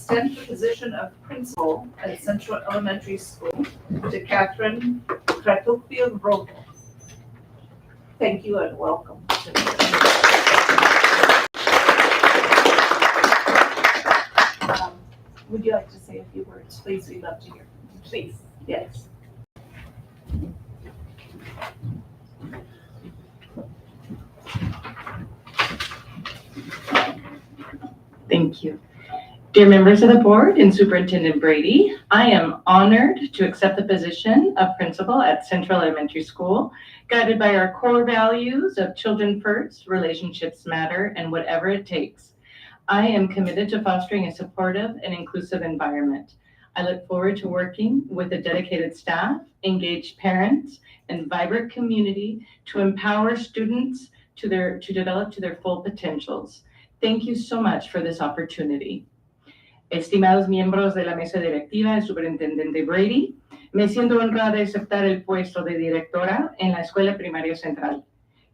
extend the position of principal at Central Elementary School to Catherine Kratupio Rojo. Thank you and welcome. Would you like to say a few words? Please, we'd love to hear from you. Please, yes. Thank you. Dear members of the board and Superintendent Brady, I am honored to accept the position of principal at Central Elementary School, guided by our core values of children first, relationships matter, and whatever it takes. I am committed to fostering a supportive and inclusive environment. I look forward to working with a dedicated staff, engaged parents, and vibrant community to empower students to develop to their full potentials. Thank you so much for this opportunity. Estimados miembros de la mesa directiva del Superintendente Brady, me siento honrada de aceptar el puesto de directora en la Escuela Primaria Central.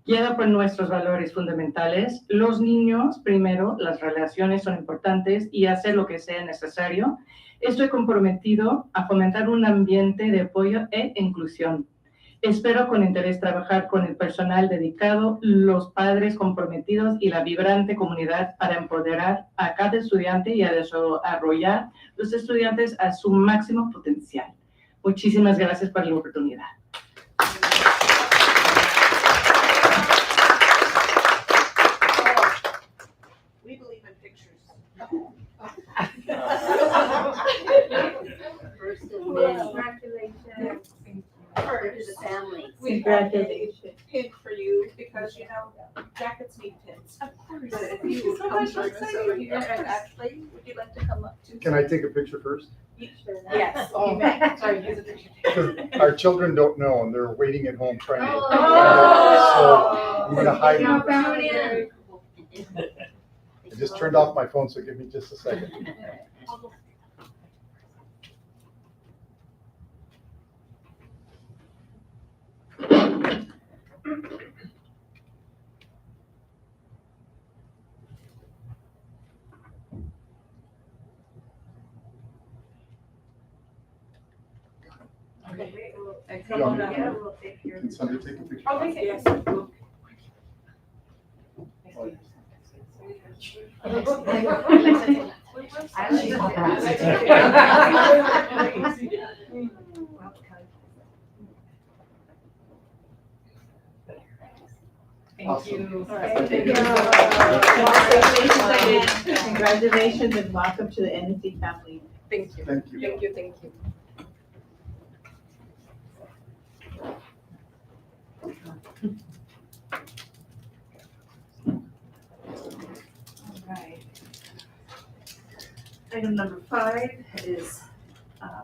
Guiada por nuestros valores fundamentales, los niños primero, las relaciones son importantes y hacer lo que sea necesario, estoy comprometido a fomentar un ambiente de apoyo e inclusión. Espero con interés trabajar con el personal dedicado, los padres comprometidos y la vibrante comunidad para empoderar a cada estudiante y a desarrollar los estudiantes a su máximo potencial. Muchísimas gracias por la oportunidad. We believe in pictures. Congratulations. First, The family. we have a pin for you because, you know, jackets need pins. Of course. But if you would come join us over here, and actually, would you like to come up to? Can I take a picture first? Yes. Oh. You may. Sorry, here's a picture. Because our children don't know and they're waiting at home trying to. Oh. So I'm gonna hide No, them. found it. I just turned off my phone, so give me just a second. Okay. And You come want on me to- up. Can somebody take a picture? Okay, yes. Awesome. you. Thank you. Congratulations and welcome to the NSC family. Thank you. Thank you. Thank you, thank you. Alright. Item number 5 is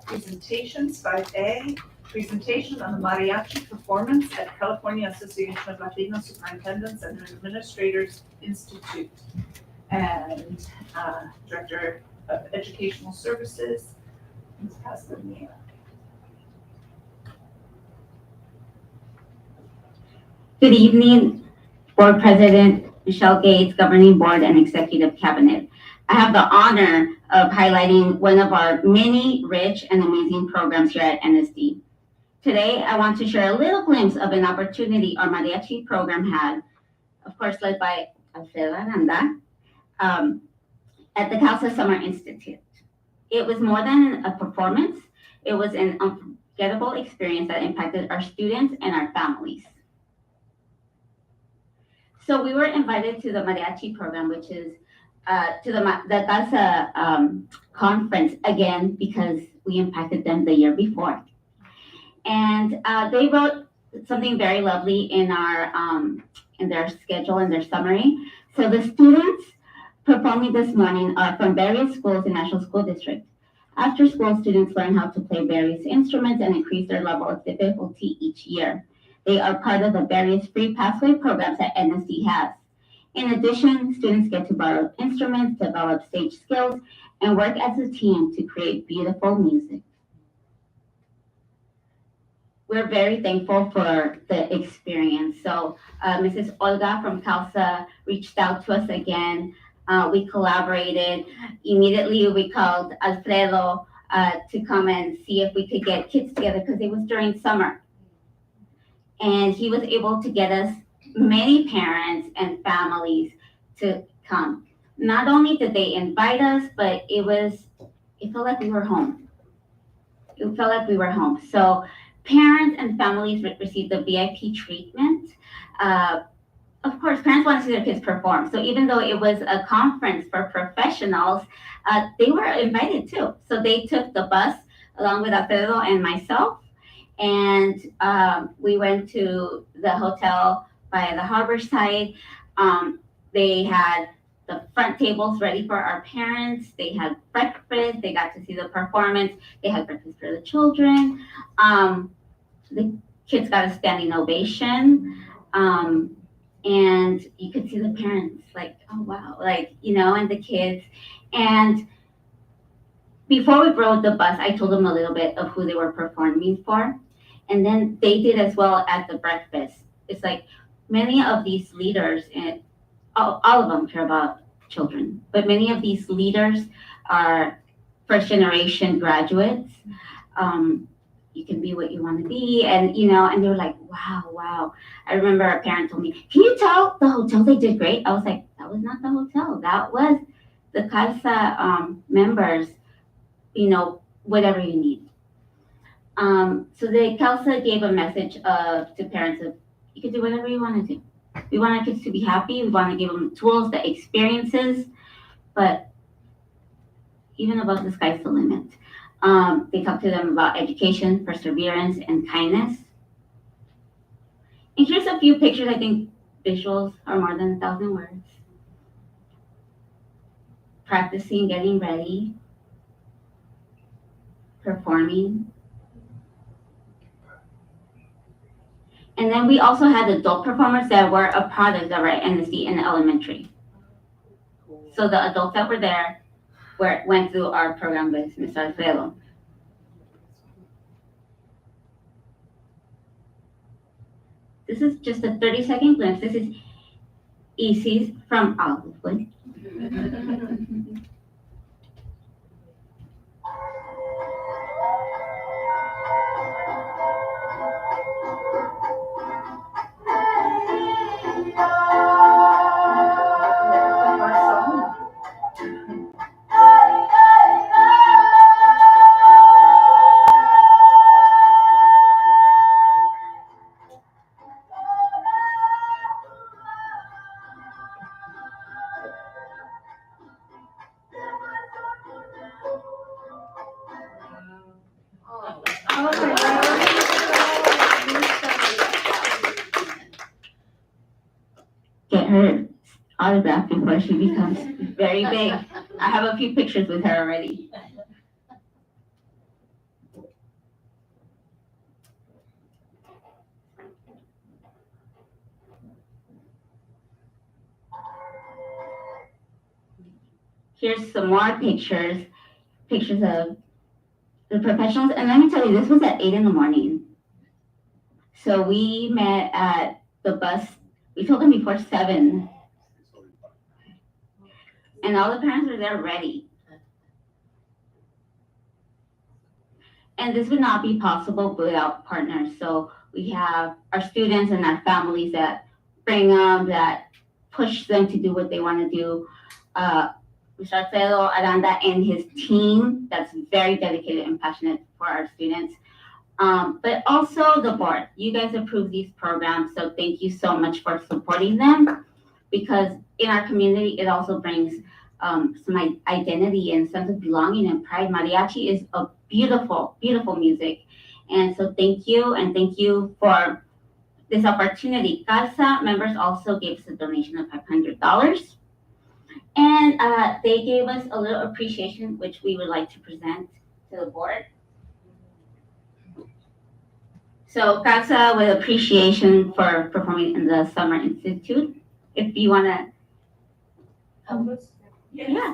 presentations, 5A, presentation on the mariachi performance at California Association of Latino Superintendents and Administrators Institute. And Director of Educational Services, Ms. Castaneda. Good evening, Board President Michelle Gates, Governing Board and Executive Cabinet. I have the honor of highlighting one of our many rich and amazing programs here at NSD. Today, I want to share a little glimpse of an opportunity our mariachi program had, of course, led by Alfredo Aranda, at the CALSA Summer Institute. It was more than a performance. It was an unforgettable experience that impacted our students and our families. So we were invited to the mariachi program, which is to the CALSA conference again, because we impacted them the year before. And they wrote something very lovely in their schedule and their summary. So the students performing this morning are from various schools in National School District. After school, students learn how to play various instruments and increase their level of difficulty each year. They are part of the various free pathway programs that NSD has. In addition, students get to borrow instruments, develop stage skills, and work as a team to create beautiful music. We're very thankful for the experience. So Mrs. Olga from CALSA reached out to us again We collaborated. Immediately, we called Alfredo to come and see if we could get kids together because it was during summer. And he was able to get us many parents and families to come. Not only did they invite us, but it felt like we were home. It felt like we were home. So parents and families received the VIP treatment. Of course, parents want to see their kids perform. So even though it was a conference for professionals, they were invited too. So they took the bus along with Alfredo and myself, and we went to the hotel by the harbor side. They had the front tables ready for our parents. They had breakfast. They got to see the performance. They had breakfast for the children. The kids got a standing ovation. And you could see the parents like, oh wow, like, and the kids. And before we rode the bus, I told them a little bit of who they were performing for. And then they did as well at the breakfast. It's like many of these leaders, and all of them care about children, but many of these leaders are first generation graduates. You can be what you want to be, and and they were like, wow. I remember a parent told me, can you tell the hotel they did great? I was like, that was not the hotel, that was the CALSA members, whatever you need. So the CALSA gave a message to parents of, you can do whatever you want to do. We want our kids to be happy. We want to give them tools, the experiences, but even above the sky's the limit. They talk to them about education, perseverance, and kindness. And here's a few pictures. I think visuals are more than 1,000 words. Practicing, getting ready, performing. And then we also had adult performers that were a product of our NSD in elementary. So the adults that were there went through our program with Mr. Alfredo. This is just a 30-second glimpse. This is Isis from Olivewood. Get her autograph before she becomes very big. I have a few pictures with her already. Here's some more pictures of the professionals. And let me tell you, this was at 8 in the morning. So we met at the bus. We told them before 7. And all the parents were there ready. And this would not be possible without partners. So we have our students and our families that bring them, that push them to do what they want to do. Mr. Alfredo Aranda and his team that's very dedicated and passionate for our students. But also the board. You guys approve these programs, so thank you so much for supporting them, because in our community, it also brings some identity and sense of belonging and pride. Mariachi is a beautiful, beautiful music. And so thank you, and thank you for this opportunity. CALSA members also gave us a donation of $500. And they gave us a little appreciation, which we would like to present to the board. So CALSA with appreciation for performing in the Summer Institute. If you want to. Yeah.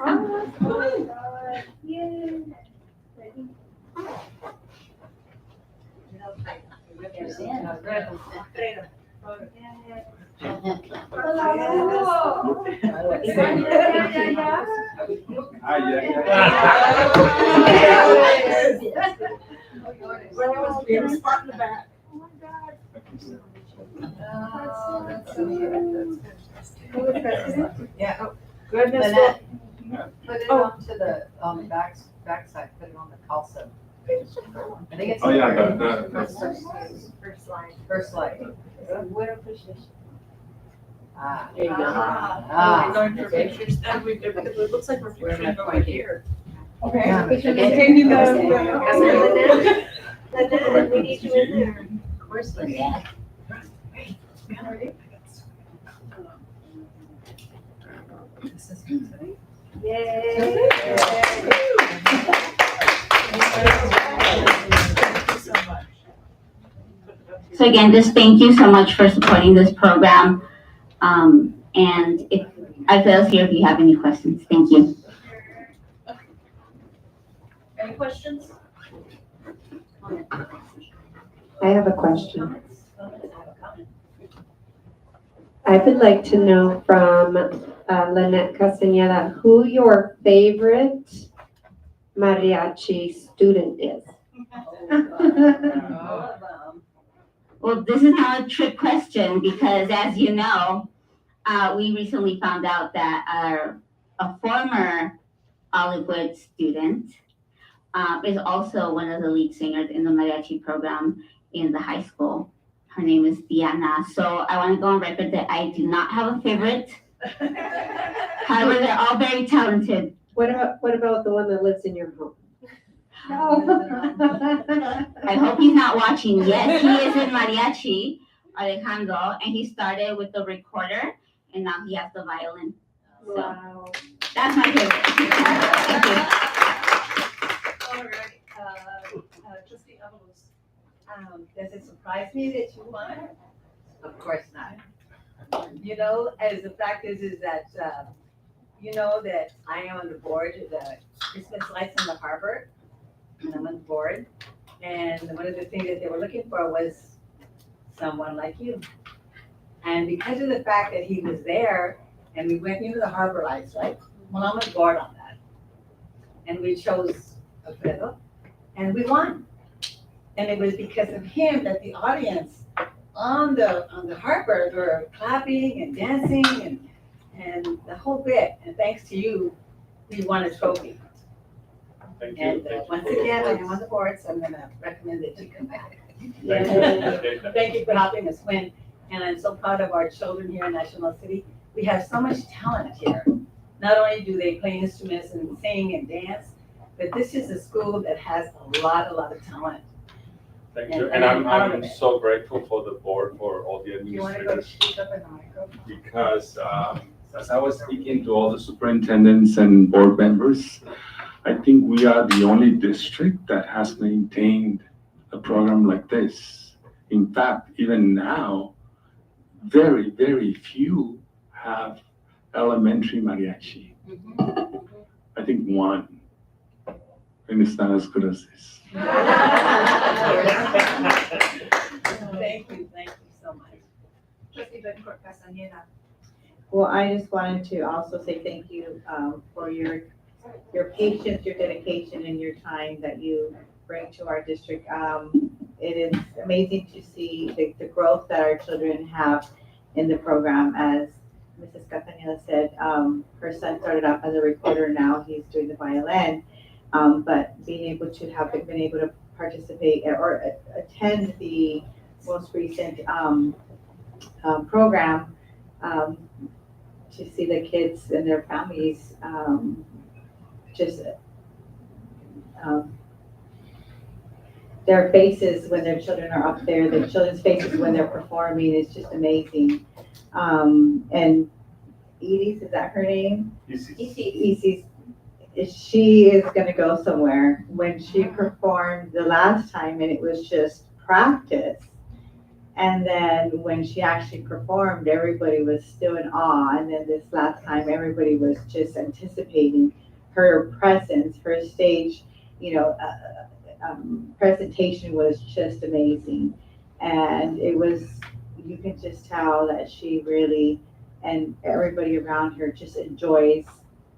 Oh, that's so cute. Yeah. Goodness. Lynette. Put it Oh. onto the, on the backside, put it on the CALSA. I think it's. Oh, yeah, First slide. First slide. Ah. There you go. Ah. We're going for pictures, and it looks like we're picturing over here. Okay. Yeah. Taking Lynette, we need you in there. Of course, Lynette. So again, just thank you so much for supporting this program. And if I fail here, if you have any questions, thank you. Any questions? I have a question. I would like to know from Lynette Castañeda who your favorite mariachi student is. Well, this is not a trick question because as you know, we recently found out that a former Olivewood student is also one of the lead singers in the mariachi program in the high school. Her name is Diana. So I want to go on record that I do not have a favorite. However, they're all very talented. What about the one that lives in your home? I hope he's not watching. Yes, he is in mariachi, Alejandro, and he started with the recorder, and now he has the violin. So Wow. that's my favorite. Thank you. All right, trustee Avalos. Does it surprise me that you won? Of course not. You know, as the fact is that, you know that I am on the board of the Christmas Lights in the Harbor. And I'm on the board. And one of the things that they were looking for was someone like you. And because of the fact that he was there and we went into the Harbor Lights, right? Well, I'm on board on that. And we chose Alfredo and we won. And it was because of him that the audience on the harbor were clapping and dancing and the whole bit. And thanks to you, we won a trophy. Thank you. And Thank you once for the again, I words. am on the board, so I'm gonna recommend that you come back. Thank you. Appreciate that. Thank you for helping us win. And I'm so proud of our children here in National City. We have so much talent here. Not only do they play instruments and sing and dance, but this is a school that has a lot of talent. Thank you. And And I'm proud of I'm it. so grateful for the board, for all the You wanna go administrators. speak up in the microphone? Because as I was speaking to all the superintendents and board members, I think we are the only district that has maintained a program like this. In fact, even now, very, very few have elementary mariachi. I think one, and it's not as good as this. Thank you so much. Trustee Bettencourt Castañeda. Well, I just wanted to also say thank you for your patience, your dedication, and your time that you bring to our district. It is amazing to see the growth that our children have in the program. As Mrs. Castañeda said, her son started off as a recorder, now he's doing the violin. But being able to have been able to participate or attend the most recent program, to see the kids and their families their faces when their children are up there, the children's faces when they're performing is just amazing. And Edie's, is that her name? Isis, she is gonna go somewhere. When she performed the last time and it was just practice. And then when she actually performed, everybody was still in awe. And then this last time, everybody was just anticipating her presence, her stage, presentation was just amazing. And it was, you can just tell that she really, and everybody around her just enjoys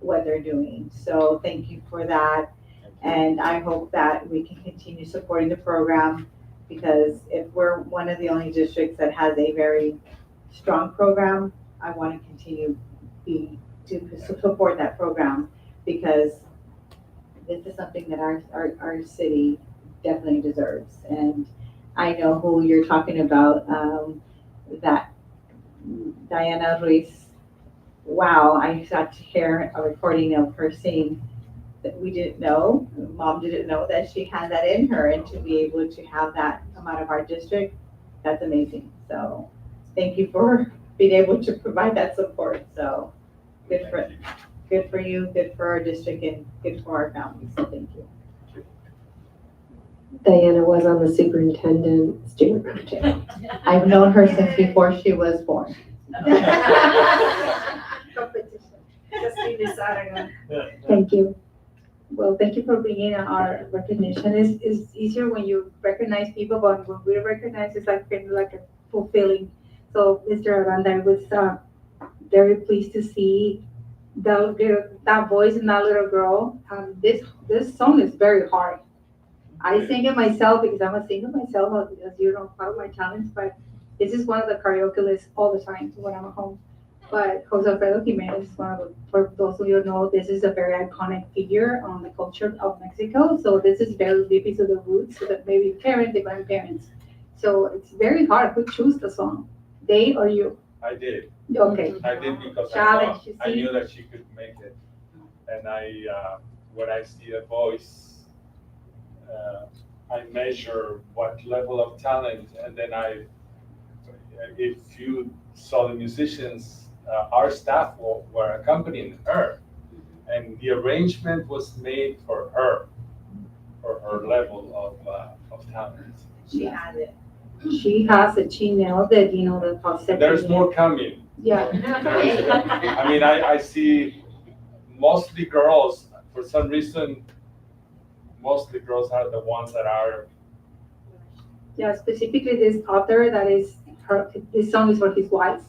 what they're doing. So thank you for that. And I hope that we can continue supporting the program, because if we're one of the only districts that has a very strong program, I want to continue to support that program, because this is something that our city definitely deserves. And I know who you're talking about, that Diana Ruiz. Wow, I got to hear a recording of her sing that we didn't know. Mom didn't know that she had that in her, and to be able to have that come out of our district, that's amazing. So thank you for being able to provide that support. So good for you, good for our district, and good for our families. So thank you. Diana was on the superintendent student roundtable. I've known her since before she was born. Justine Saraga. Thank you. Well, thank you for bringing our recognition. It's easier when you recognize people, but when we recognize, it's like kind of like a fulfilling. So, Mr. Aranda, I was very pleased to see that voice in that little girl. This song is very hard. I sing it myself because I'm a singer myself, as you know, part of my talents. But this is one of the karaoke lists all the time when I'm at home. But Jose Alfredo Jimenez is one of the, for those of you who know, this is a very iconic figure on the culture of Mexico. So this is very deep into the roots, so that maybe parents and grandparents. So it's very hard. Who choose the song? They or you? I did. Okay. I did because Challenge, you I see? knew that she could make it. And when I see a voice, I measure what level of talent, and then if you saw the musicians, our staff were accompanying her, and the arrangement was made for her level of talent. She has it. She has it. She nailed it. You know, the falsetto. There's more coming. Yeah. I mean, I see mostly girls. For some reason, mostly girls are the ones that are. Yeah, specifically this author that is her. This song is for his wife,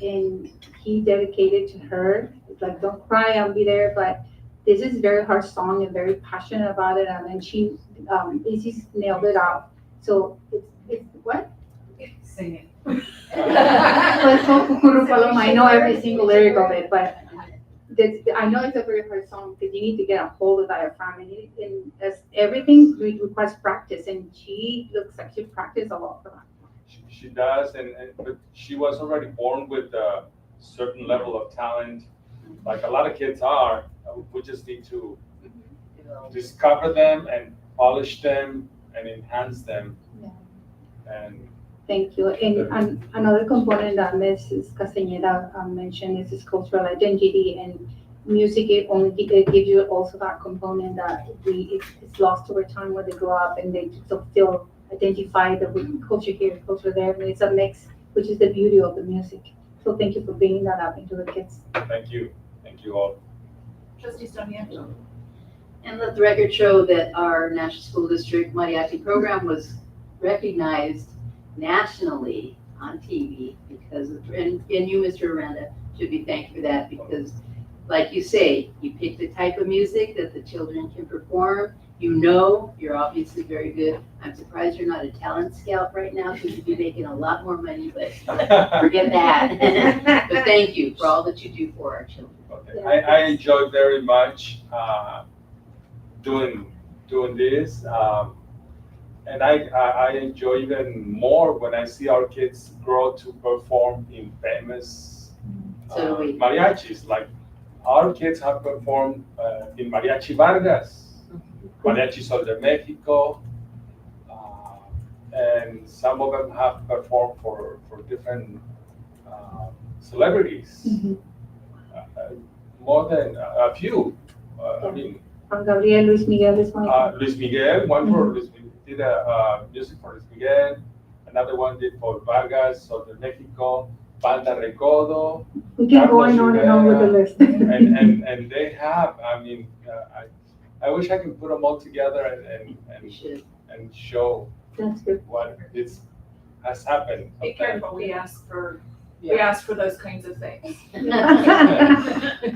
and he dedicated to her. It's like, don't cry, I'll be there. But this is a very hard song and very passionate about it, and then she, Izzy's nailed it out. So it's what? Sing it. Well, so Kukuru Paloma, I know every single lyric of it, but I know it's a very hard song because you need to get a hold of diaphragm, and as everything requires practice, and she looks like she practiced a lot for that. She does, but she was already born with a certain level of talent, like a lot of kids are. We just need to discover them and polish them and enhance them. Yeah. And Thank you. And another component that Mrs. Castañeda mentioned is this cultural identity, and music. It gives you also that component that it's lost over time when they grow up and they still identify the culture here, culture there. And it's a mix, which is the beauty of the music. So thank you for bringing that up into the kids. thank you all. Trustee Sonia. And let the record show that our National School District Mariachi program was recognized nationally on TV because of, and you, Mr. Aranda, should be thanked for that, because like you say, you pick the type of music that the children can perform. You know, you're obviously very good. I'm surprised you're not a talent scout right now, because you'd be making a lot more money, but forget that. But thank you for all that you do for our children. Okay. I enjoy very much doing this. And I enjoy even more when I see our kids grow to perform in famous So do we. mariachis. Like our kids have performed in Mariachi Vargas, Mariachi Sol de Mexico, and some of them have performed for different celebrities. More than a few. I mean, Juan Gabriel, Luis Miguel is one. Luis Miguel, one for Luis Miguel, did music for Luis Miguel. Another one did for Vargas, Sol de Mexico, Banda Recodo. We can go on and on with the list. And they have, I mean, I wish I could put them all together You should. and show That's good. what has happened. Be careful, we ask for We ask for those kinds of things.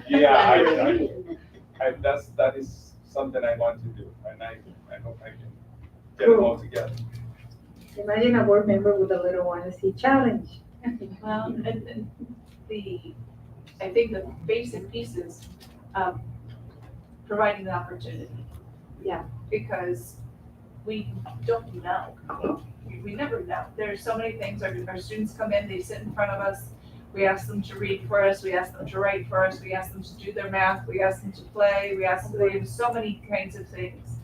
Yeah, that is something I want to do, and I hope I can get them all together. Imagine a board member with a little one to see challenge. Well, and I think the basic piece is, providing the opportunity. Yeah. Because we don't know. We never know. There's so many things, our students come in, they sit in front of us, we ask them to read for us, we ask them to write for us, we ask them to do their math, we ask them to play, we ask them to do so many kinds of things.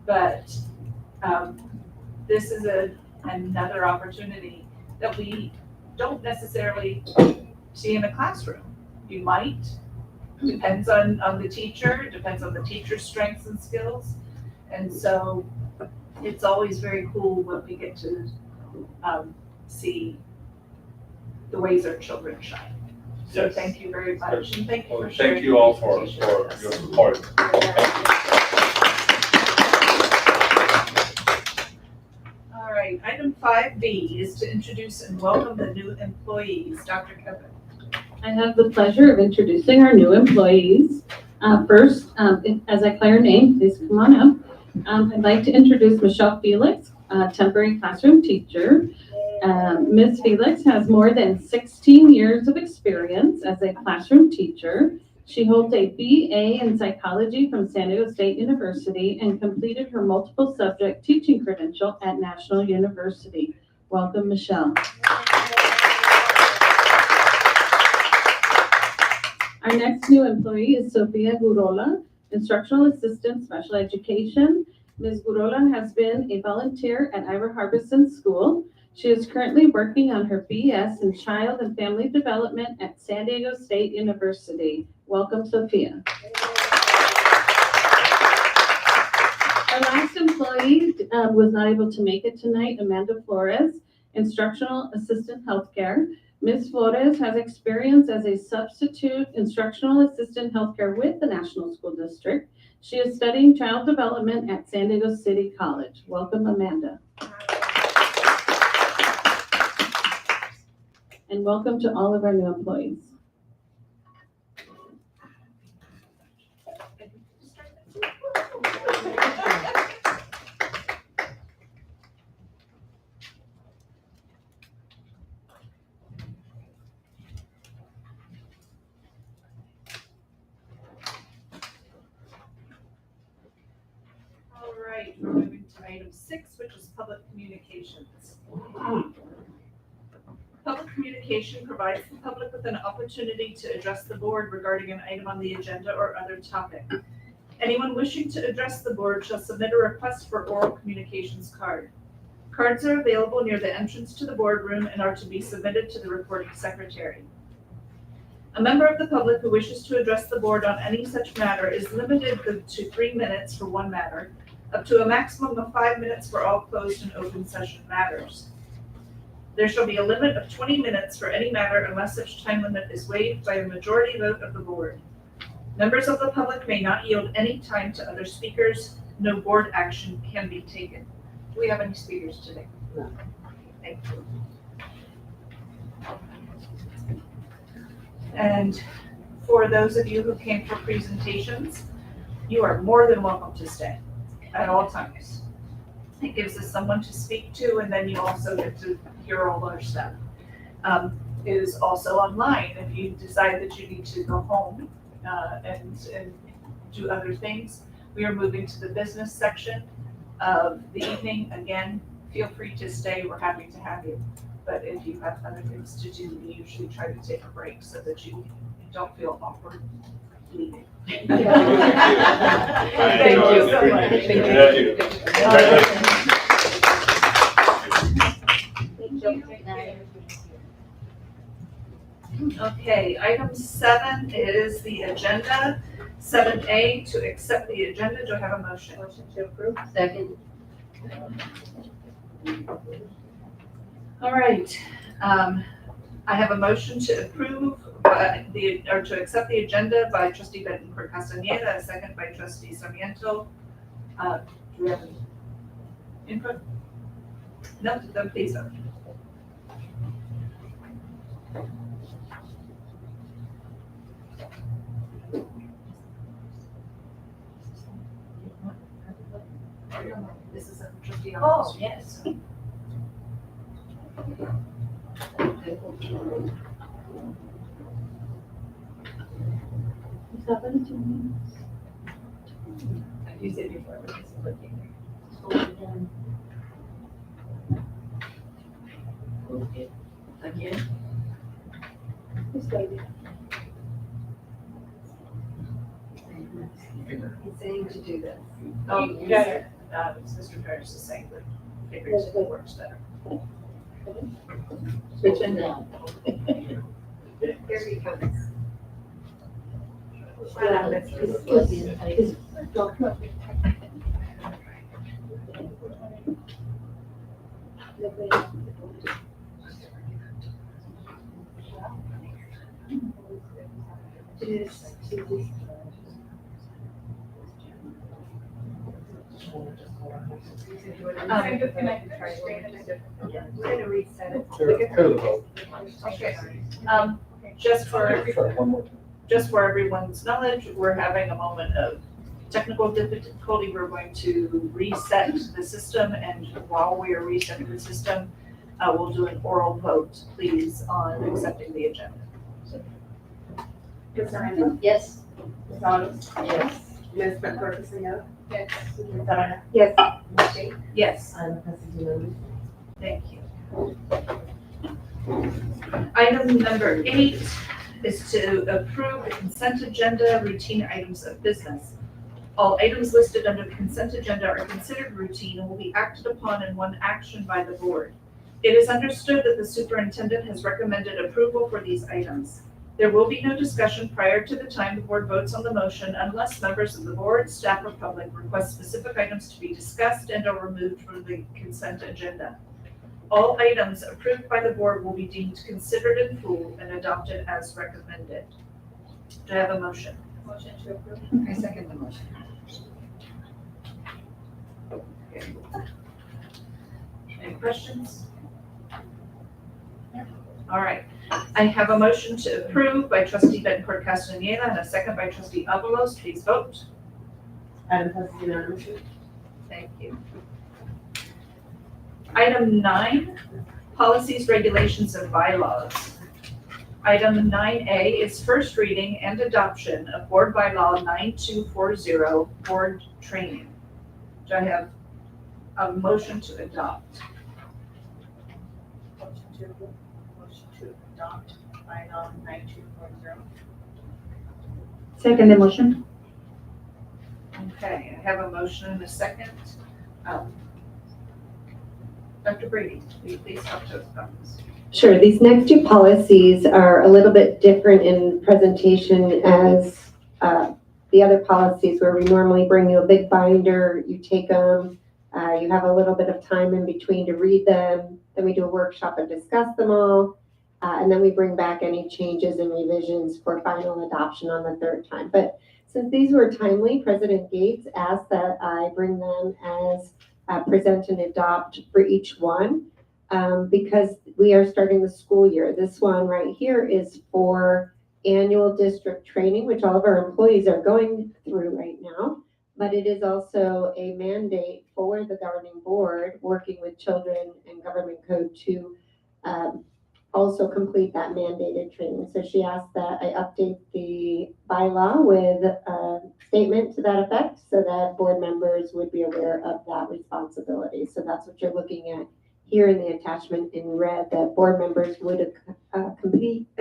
But, this is another opportunity that we don't necessarily see in a classroom. You might, depends on the teacher, depends on the teacher's strengths and skills. And so it's always very cool when we get to see the ways our children shine. So Yes. thank you very much, and thank you Well, for sharing. thank you all for presentation your with us. support. All right, item 5B is to introduce and welcome the new employees. Dr. Kevin. I have the pleasure of introducing our new employees. First, as I call your name, please come on up. I'd like to introduce Michelle Felix, temporary classroom teacher. Ms. Felix has more than 16 years of experience as a classroom teacher. She holds a BA in psychology from San Diego State University and completed her multiple subject teaching credential at National University. Welcome, Michelle. Our next new employee is Sophia Gurola, Instructional Assistant Special Education. Ms. Gurola has been a volunteer at Ivor Harbison School. She is currently working on her BS in Child and Family Development at San Diego State University. Welcome, Sophia. Our last employee was not able to make it tonight, Amanda Flores, Instructional Assistant Healthcare. Ms. Flores has experience as a substitute instructional assistant healthcare with the National School District. She is studying child development at San Diego City College. Welcome, Amanda. And welcome to all of our new employees. All right, we're moving to item 6, which is public communications. Public communication provides the public with an opportunity to address the board regarding an item on the agenda or other topic. Anyone wishing to address the board shall submit a request for oral communications card. Cards are available near the entrance to the boardroom and are to be submitted to the recording secretary. A member of the public who wishes to address the board on any such matter is limited to 3 minutes for one matter, up to a maximum of 5 minutes for all closed and open session matters. There shall be a limit of 20 minutes for any matter unless such time limit is waived by a majority vote of the board. Members of the public may not yield any time to other speakers. No board action can be taken. Do we have any speakers today? No. Thank you. And for those of you who came for presentations, you are more than welcome to stay at all times. It gives us someone to speak to, and then you also get to hear all our stuff. It is also online. If you decide that you need to go home and do other things, we are moving to the business section of the evening. Again, feel free to stay. We're happy to have you. But if you have other things to do, we usually try to take a break so that you don't feel awkward leaving. Thank Thank you so much. Thank you. Okay, item 7 is the agenda. 7A, to accept the agenda. Do I have a motion? Motion to approve. Second. All right. I have a motion to approve to accept the agenda by trustee Bettencourt Castañeda, a second by trustee Sarmiento. Do we have any input? No, then please vote. This is a trustee. Oh, yes. You said before, but it's looking. Again? This lady. He's saying to do this. Oh, you got it. Mr. Parrish is saying that figures it works better. Switch it down. Here he comes. We're gonna reset it. Clear the vote. Okay. Just for, Sure, one more time. just for everyone's knowledge, we're having a moment of technical difficulty. We're going to reset the system, and while we are resetting the system, we'll do an oral vote, please, on accepting the agenda. Ms. Miranda? Yes. Ms. Alves? Yes. Ms. McCarthy, Senor? Yes. Ms. Arana? Yes. Ms. Shea? Yes, I'm President. thank you. Item number 8 is to approve the consent agenda routine items of business. All items listed under the consent agenda are considered routine and will be acted upon in one action by the board. It is understood that the superintendent has recommended approval for these items. There will be no discussion prior to the time the board votes on the motion unless members of the board, staff, or public request specific items to be discussed and or removed from the consent agenda. All items approved by the board will be deemed considered in full and adopted as recommended. Do I have a motion? Motion to approve. I second the motion. Any questions? All right. I have a motion to approve by trustee Bettencourt Castaneda and a second by trustee Avalos. Please vote. Madam President, Thank you. Item 9, policies, regulations, and bylaws. Item 9A is first reading and adoption of Board Bylaw 9240, board training. Do I have a motion to adopt? motion to adopt bylaw 9240. Second the motion. Okay, I have a motion and a second. Dr. Brady, will you please talk to us about this? Sure, these next two policies are a little bit different in presentation as the other policies where we normally bring you a big binder, you take them, you have a little bit of time in between to read them, then we do a workshop and discuss them all, and then we bring back any changes and revisions for final adoption on the third time. But since these were timely, President Gates asked that I bring them as present and adopt for each one. Because we are starting the school year. This one right here is for annual district training, which all of our employees are going through right now. But it is also a mandate for the governing board working with children and government code to also complete that mandated training. So she asked that I update the bylaw with a statement to that effect so that board members would be aware of that responsibility. So that's what you're looking at here in the attachment in red, that board members would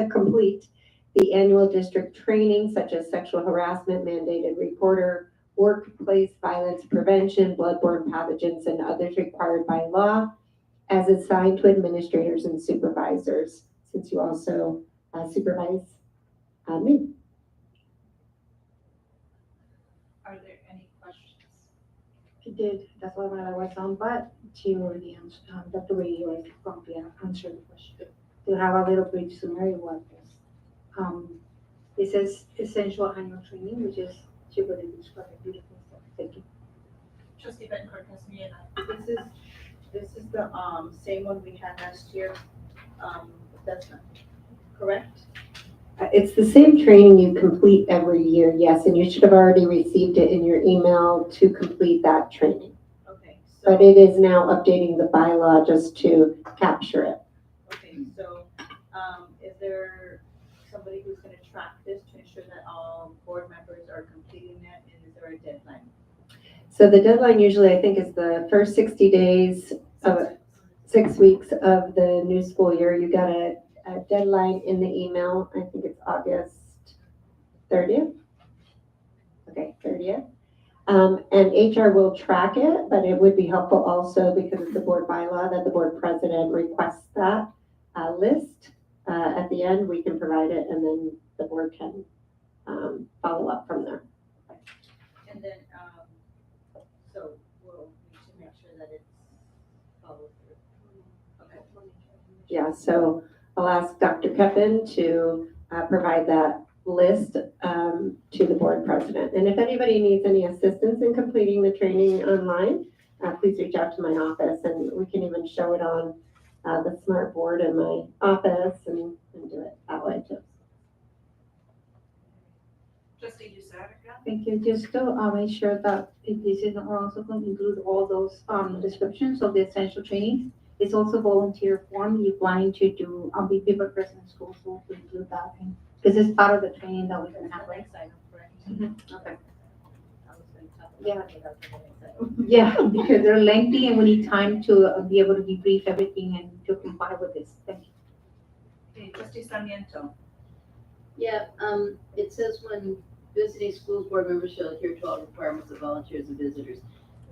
complete the annual district training such as sexual harassment, mandated reporter, workplace violence prevention, bloodborne pathogens, and others required by law as assigned to administrators and supervisors, since you also supervise me. Are there any questions? She did, that's why when I was on, but she already answered, Dr. Brady already promptly answered the question. To have a little brief summary what this. It says essential annual training, which is, she already described it beautifully, so thank you. Trustee Bettencourt Castaneda. This is the, same one we had last year. That's not correct. It's the same training you complete every year, yes, and you should have already received it in your email to complete that training. Okay, But so, it is now updating the bylaw just to capture it. okay, so, is there somebody who's gonna track this to ensure that all board members are completing it, and is there a deadline? So the deadline usually, I think, is the first 60 days of 6 weeks of the new school year. You got a deadline in the email. I think it's August 30th. Okay, 30th. And HR will track it, but it would be helpful also because it's the board bylaw that the board president requests that list. At the end, we can provide it and then the board can follow up from there. And then, so we'll need to make sure that it's followed through. Okay. Yeah, so I'll ask Dr. Keppen to provide that list to the board president. And if anybody needs any assistance in completing the training online, please reach out to my office and we can even show it on the smart board in my office and do it that way too. Trustee Lusardica? Thank you. Just to make sure that this is also going to include all those descriptions of the essential training. It's also volunteer form. You're planning to do, be paper present schools will include that. Because it's part of the training that we're going to have, right? Okay. Yeah. Yeah, because they're lengthy and we need time to be able to debrief everything and to comply with this. Thank you. Okay, trustee Sarmiento? Yeah, it says when visiting schools, board members shall adhere to all requirements of volunteers and visitors.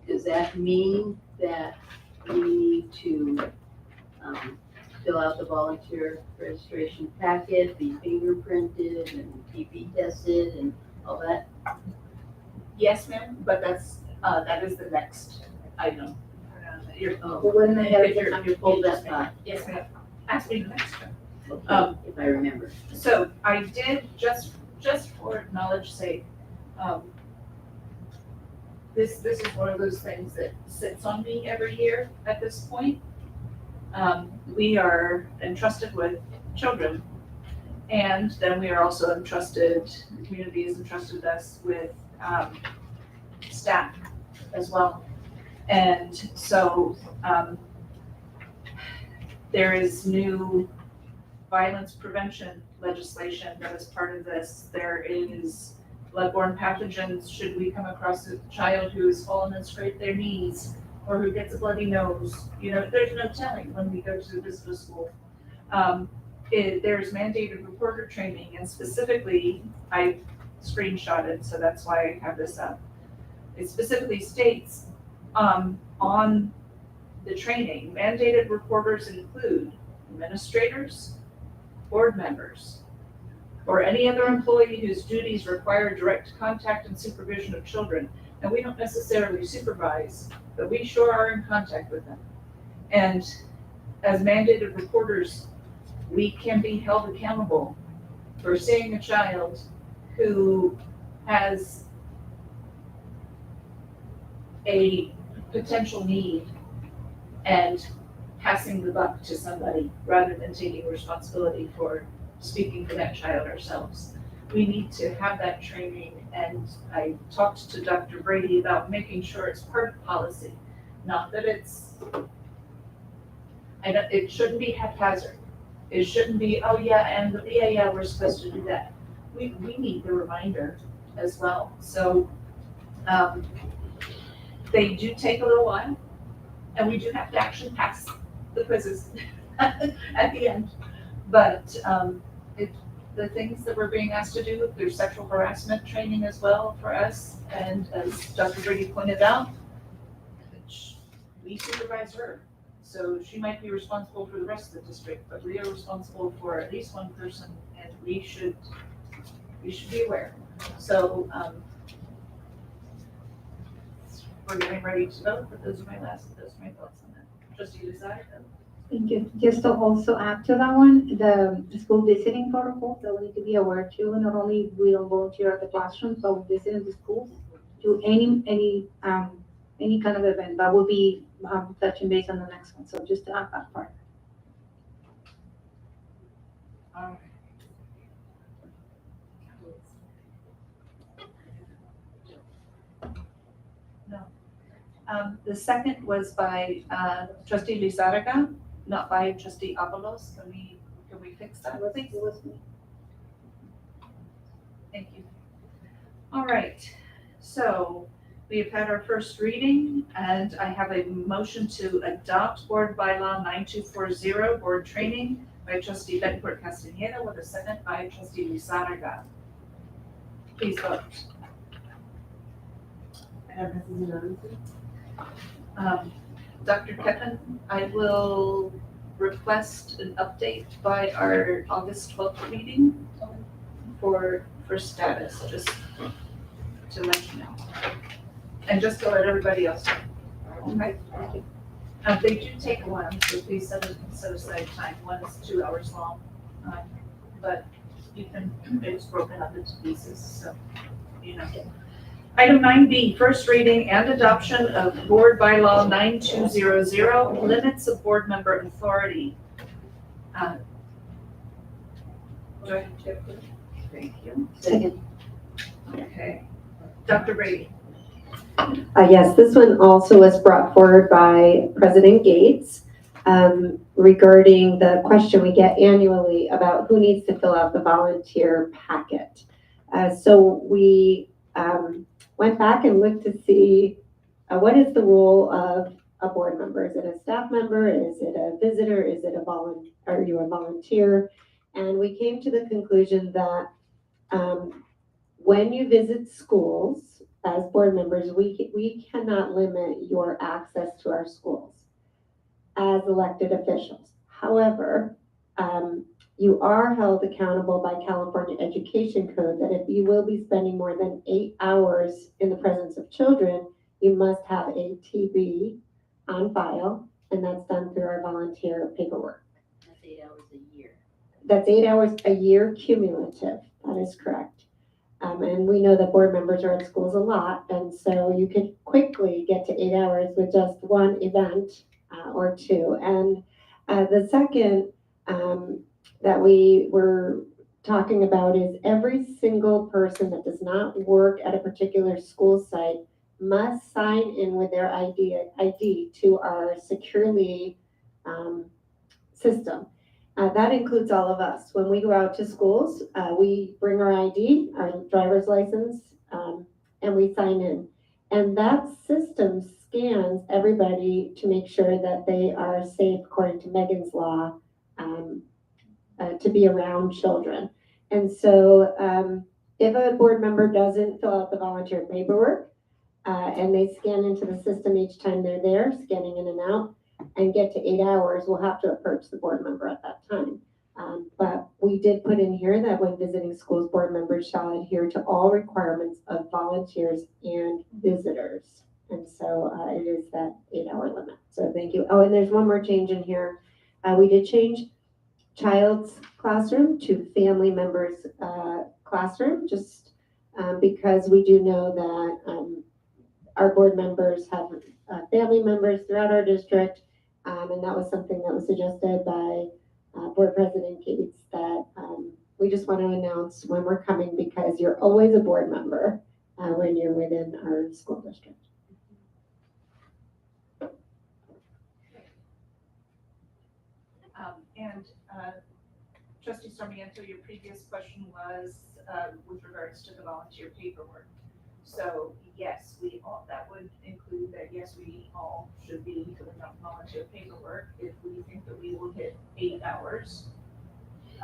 Does that mean that we need to, fill out the volunteer registration packet, be fingerprinted and TB tested and all that? Yes, ma'am, but that is the next item. You're, Oh, When I have if you're hold that thought, yes, ma'am. Ask me the next one. okay, if I remember. So I did, just for knowledge sake, this is one of those things that sits on me every year at this point. We are entrusted with children, and then we are also entrusted, the community has entrusted us with staff as well. And so there is new violence prevention legislation that is part of this. There is bloodborne pathogens, should we come across a child who has fallen and scraped their knees or who gets a bloody nose, there's no telling when we go to visit a school. There's mandated reporter training, and specifically, I screenshotted, so that's why I have this up. It specifically states on the training, mandated reporters include administrators, board members, or any other employee whose duties require direct contact and supervision of children. And we don't necessarily supervise, but we sure are in contact with them. And as mandated reporters, we can be held accountable for seeing a child who has a potential need and passing the buck to somebody rather than taking responsibility for speaking for that child ourselves. We need to have that training, and I talked to Dr. Brady about making sure it's part of policy, not that it shouldn't be haphazard. It shouldn't be, oh yeah, we're supposed to do that. We need the reminder as well. So they do take a little while, and we do have to actually pass the quizzes at the end. But the things that we're being asked to do, there's sexual harassment training as well for us. And as Dr. Brady pointed out, we supervise her. So she might be responsible for the rest of the district, but we are responsible for at least one person, and we should be aware. So we're getting ready to vote, but those are my thoughts on that. Trustee Desai? Thank you. Just to also add to that one, the school visiting protocol that we need to be aware too. Not only we don't volunteer at the classrooms, but we visit in the schools to any kind of event. That will be touching base on the next one. So just to add that part. All right. The second was by trustee Lizarraga, not by trustee Avalos. Can we fix that, please? Thank you. All right, so we have had our first reading, and I have a motion to adopt board bylaw 9240, board training by trustee Bettencourt Castaneda with a second by trustee Lizarraga. Please vote. Dr. Kevin, I will request an update by our August 12th meeting for status, just to let you know. And just to let everybody else know. Okay? They do take a while, so please set aside time. One is 2 hours long. But you can, it's broken up into pieces, so, you know. Item 9B, first reading and adoption of board bylaw 9200, limits of board member authority. Do I have to? Thank you. Second. Okay. Dr. Brady. Yes, this one also was brought forward by President Gates regarding the question we get annually about who needs to fill out the volunteer packet. So we went back and looked to see what is the role of a board member. Is it a staff member? Is it a visitor? Is it are you a volunteer? And we came to the conclusion that when you visit schools as board members, we cannot limit your access to our schools as elected officials. However, you are held accountable by California Education Code that if you will be spending more than 8 hours in the presence of children, you must have a TB on file, and that's done through our volunteer paperwork. That's 8 hours a year. That's 8 hours a year cumulative. That is correct. And we know that board members are at schools a lot, and so you could quickly get to 8 hours with just one event or two. And the second that we were talking about is every single person that does not work at a particular school site must sign in with their ID to our Securely system. That includes all of us. When we go out to schools, we bring our ID, our driver's license, and we sign in. And that system scans everybody to make sure that they are safe according to Megan's Law to be around children. And so if a board member doesn't fill out the volunteer paperwork and they scan into the system each time they're there, scanning in and out, and get to 8 hours, we'll have to approach the board member at that time. But we did put in here that when visiting schools, board members shall adhere to all requirements of volunteers and visitors. And so it is that 8 hour limit. So thank you. Oh, and there's one more change in here. We did change child's classroom to family members' classroom, just because we do know that our board members have family members throughout our district. And that was something that was suggested by Board President Gates that we just want to announce when we're coming because you're always a board member when you're within our school district. And Trustee Sarmiento, your previous question was with regards to the volunteer paperwork. So yes, that would include that, yes, we all should be filling out volunteer paperwork if we think that we will hit 8 hours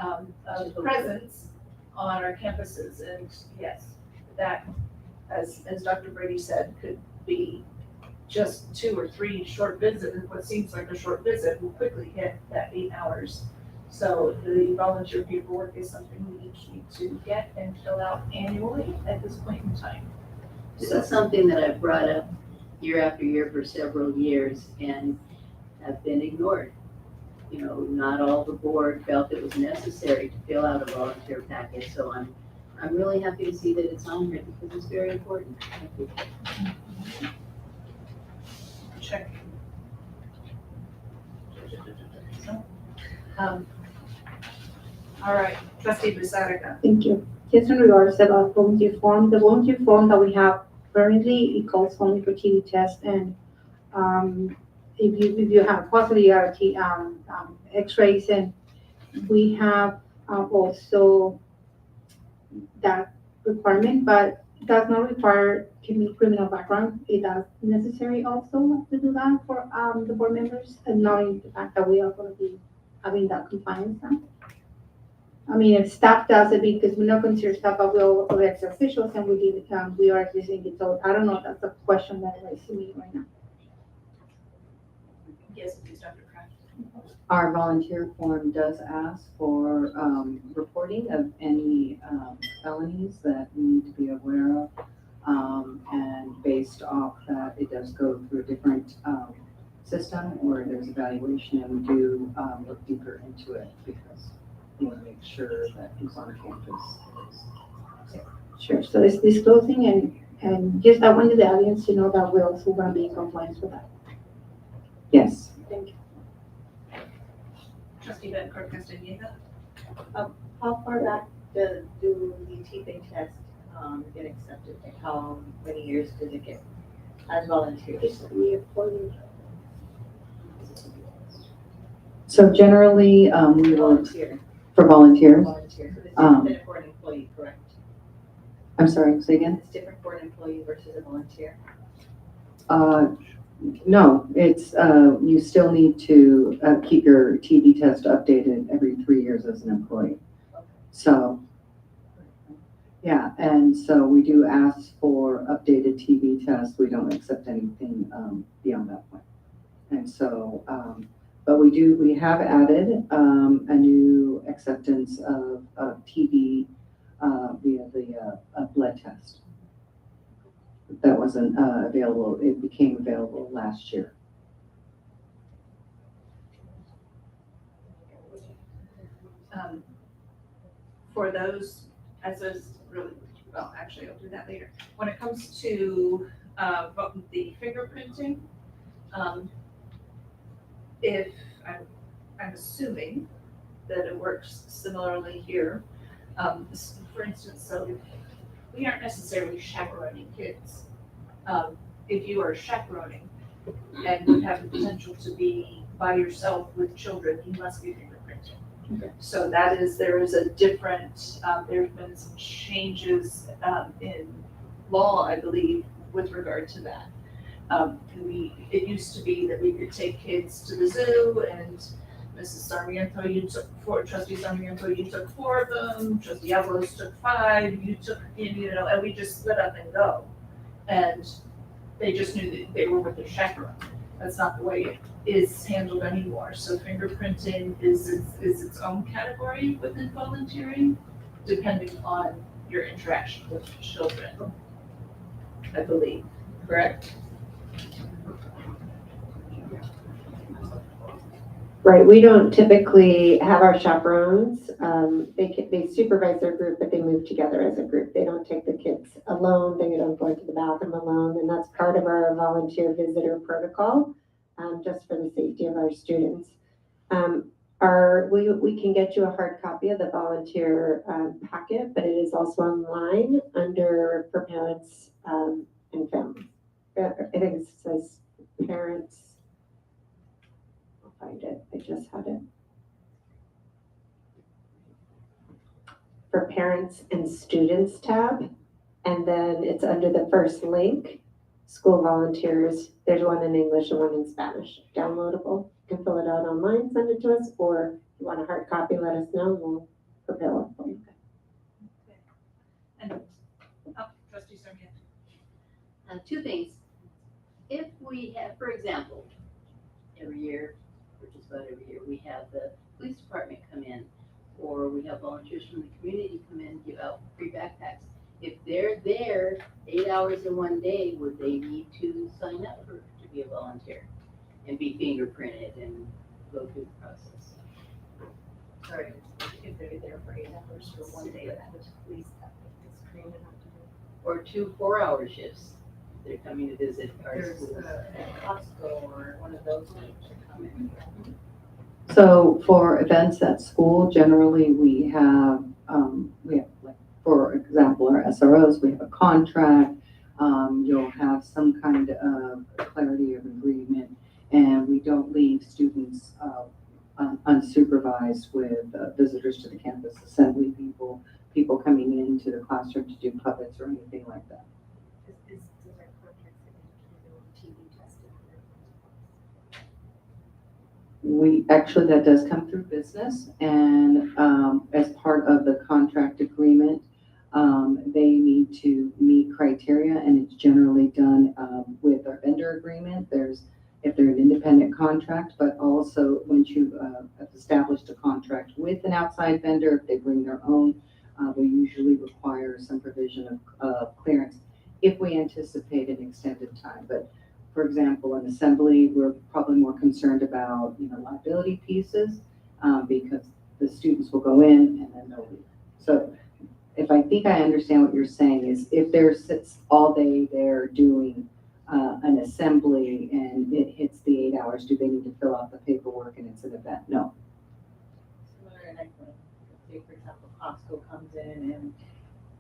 of presence on our campuses. And yes, that, as Dr. Brady said, could be just 2 or 3 short visits. What seems like a short visit will quickly hit that 8 hours. So the volunteer paperwork is something we each need to get and fill out annually at this point in time. This is something that I've brought up year after year for several years and have been ignored. You know, not all the board felt it was necessary to fill out a volunteer packet, so I'm really happy to see that it's on here because it's very important. Thank you. Check. All right, Trustee Lizarraga. Thank you. Just in regards to the volunteer form that we have currently, it calls only for TV tests and if you have possibly X-rays, and we have also that requirement, but it does not require criminal background. It does necessary also to do that for the board members, and knowing the fact that we are going to be having that compliance now. I mean, if staff does it, because we're not considered staff, but we're all elected officials, and we are using it. So I don't know if that's a question that I see me right now. Yes, please, Dr. Kraft. Our volunteer form does ask for reporting of any felonies that we need to be aware of. And based off that, it does go through a different system where there's evaluation, and we do look deeper into it because we want to make sure that who's on campus is safe. Sure. So it's disclosing, and just I wanted the audience to know that we're also going to be in compliance with that. Yes. Thank you. Trustee Bettencourt Castaneda. How far back do the teething test get accepted? Like how many years does it get as volunteers? It's 4 years. So generally, we will, Volunteer. for volunteers, Volunteer. So it's different for an employee, correct? I'm sorry, say again? It's different for an employee versus a volunteer. No, it's, you still need to keep your TB test updated every 3 years as an employee. So, yeah, and so we do ask for updated TB tests. We don't accept anything beyond that point. And so, but we have added a new acceptance of TB via the blood test. That wasn't available. It became available last year. For those, as is really, well, actually, I'll do that later. When it comes to the fingerprinting, if I'm assuming that it works similarly here. For instance, so we aren't necessarily chaperoning kids. If you are chaperoning and you have the potential to be by yourself with children, you must be fingerprinted. Okay. So there is a different, there's been some changes in law, I believe, with regard to that. It used to be that we could take kids to the zoo, and Mrs. Sarmiento, Trustee Sarmiento, you took 4 of them, Trustee Avalos took 5, you took, and we just split up and go. And they just knew that they were with their chaperone. That's not the way it is handled anymore. So fingerprinting is its own category within volunteering, depending on your interaction with children, I believe, correct? Right, we don't typically have our chaperones. They supervise their group, but they move together as a group. They don't take the kids alone. They don't go to the bathroom alone, and that's part of our volunteer visitor protocol, just for the safety of our students. We can get you a hard copy of the volunteer packet, but it is also online for parents and families. I think it says parents. Find it. I just had it. For parents and students tab, and then it's under the first link, school volunteers. There's one in English and one in Spanish. Downloadable. You can fill it out online, send it to us, or if you want a hard copy, let us know. We'll prepare it for you. And, Trustee Sarmiento. 2 things. If we have, for example, every year, or just about every year, we have the police department come in, or we have volunteers from the community come in, give out free backpacks. If they're there 8 hours in one day, would they need to sign up to be a volunteer and be fingerprinted and go through the process? Sorry, if they're there for 8 hours for one day, that would at least it's created. Or 2 4-hour shifts? They're coming to visit our There's schools. Costco or one of those to come in. So for events at school, generally we have like, for example, our SROs, we have a contract. You'll have some kind of clarity of agreement don't leave students unsupervised with visitors to the campus, assembly people, people coming into the classroom to do puppets or anything like that. That does come through business, and as part of the contract agreement, they need to meet criteria, and it's generally done with our vendor agreement. If they're an independent contract, but also once you have established a contract with an outside vendor, if they bring their own, we usually require some provision of clearance if we anticipate an extended time. But for example, in assembly, we're probably more concerned about, liability pieces, because the students will go in and then they'll leave. So if I think I understand what you're saying is if there sits all day there doing an assembly and it hits the 8 hours, do they need to fill out the paperwork and it's an event? No. Similar like when, say for example, Costco comes in and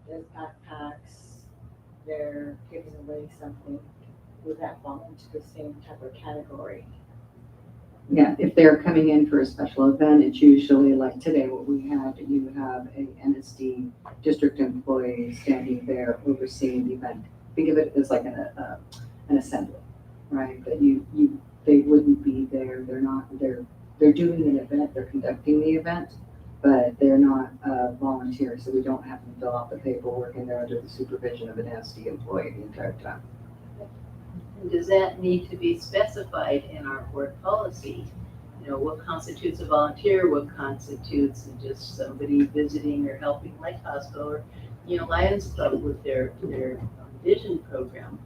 does backpacks, they're giving away something, would that fall into the same type of category? Yeah, if they're coming in for a special event, it's usually like today, what we have, you have a NSD district employee standing there overseeing the event. Think of it as like an assembly, right? But they wouldn't be there. They're doing an event, they're conducting the event, but they're not volunteers, so we don't have them fill out the paperwork, and they're under the supervision of an NSD employee the entire time. And does that need to be specified in our board policy? What constitutes a volunteer, what constitutes just somebody visiting or helping, like Costco or, Lions Club with their vision program.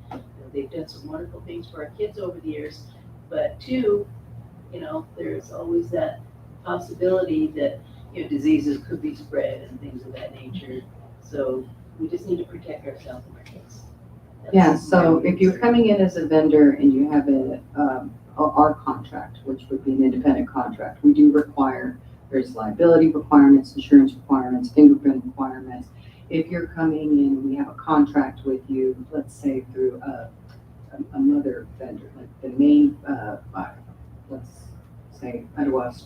They've done some wonderful things for our kids over the years, but too, there's always that possibility that, diseases could be spread and things of that nature. So we just need to protect ourselves and our kids. Yeah, so if you're coming in as a vendor and you have our contract, which would be an independent contract, we do require, there's liability requirements, insurance requirements, fingerprint requirements. If you're coming in and we have a contract with you, let's say through another vendor, like the main, let's say,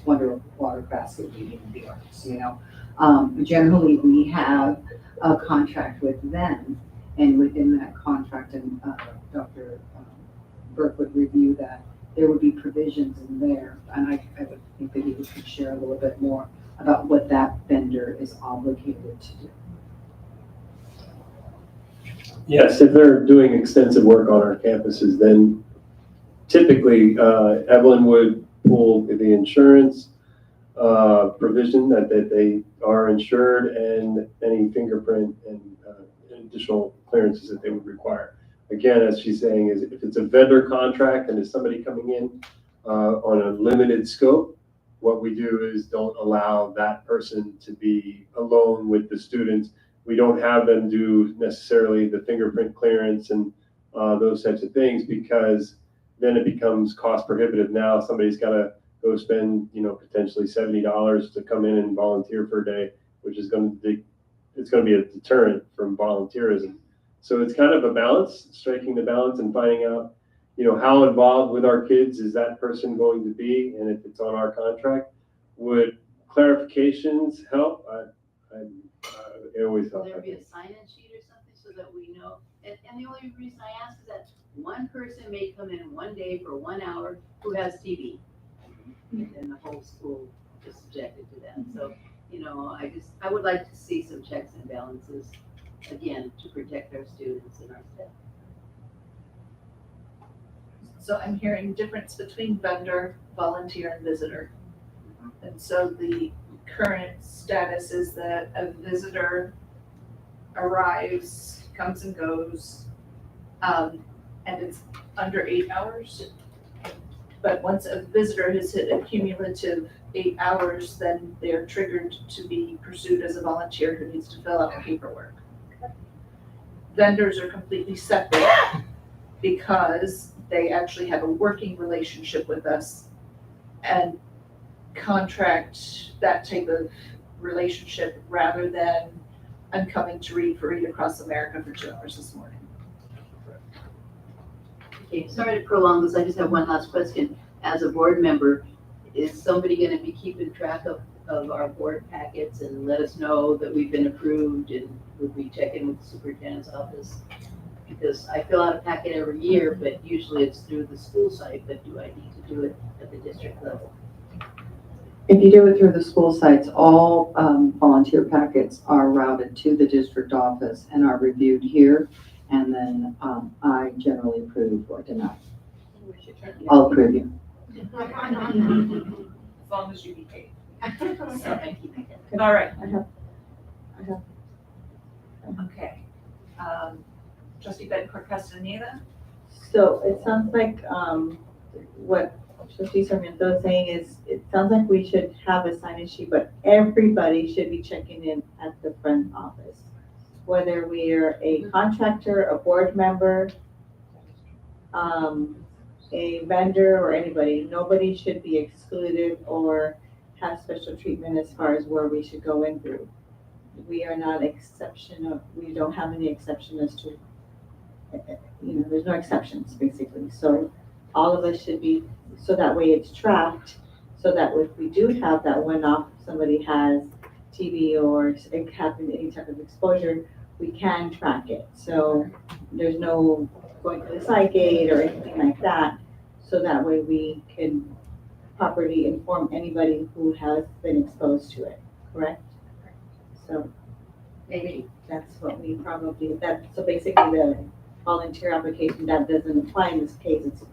Wonder Water Basket Weaving in the Arts, generally we have a contract with them. And within that contract, and Dr. Burke would review that, there would be provisions in there. And I would think that he could share a little bit more about what that vendor is obligated to do. Yes, if they're doing extensive work on our campuses, then typically Evelyn would pull the insurance provision that they are insured and any fingerprint and additional clearances that they would require. Again, as she's saying, is if it's a vendor contract and there's somebody coming in on a limited scope, what we do is don't allow that person to be alone with the students. We don't have them do necessarily the fingerprint clearance and those types of things, because then it becomes cost prohibitive. Now somebody's got to go spend, potentially $70 to come in and volunteer for a day, which is going to be a deterrent from volunteerism. So it's kind of a balance, striking the balance and finding out, how involved with our kids is that person going to be, and if it's on our contract, would clarifications help? It always Will helps. there be a sign-in sheet or something so that we know? And the only reason I ask is that one person may come in one day for 1 hour who has TB, and then the whole school is subjected to that. So, I would like to see some checks and balances, again, to protect our students and our staff. So I'm hearing difference between vendor, volunteer, and visitor. And so the current status is that a visitor arrives, comes and goes, and it's under 8 hours. But once a visitor has hit a cumulative 8 hours, then they're triggered to be pursued as a volunteer who needs to fill out paperwork. Vendors are completely separate because they actually have a working relationship with us and contract that type of relationship rather than I'm coming to read for Read Across America for 2 hours this morning. Okay, sorry to prolong this, I just have one last question. as a board member, is somebody gonna be keeping track of our board packets and let us know that we've been approved, and would we check in with the superintendent's office? Because I fill out a packet every year, but usually it's through the school site, but do I need to do it at the district level? If you do it through the school sites, all volunteer packets are routed to the district office and are reviewed here. And then I generally approve or deny. I'll approve you. As long as you behave. All right. I have. Okay. Trustee Bettencourt Castaneda? So it sounds like, what Trustee Sarmiento is saying is, it sounds like we should have a sign-in sheet, but everybody should be checking in at the front office. Whether we are a contractor, a board member, a vendor, or anybody, nobody should be excluded or have special treatment as far as where we should go in through. We are not exceptional, we don't have any exception as to, there's no exceptions, basically. So all of us should be, so that way it's tracked, so that if we do have that one-off, somebody has TB or having any type of exposure, we can track it. So there's no going to the side gate or anything like that. So that way we can properly inform anybody who has been exposed to it, correct? So maybe that's what we probably, so basically the volunteer application, that doesn't apply in this case. It's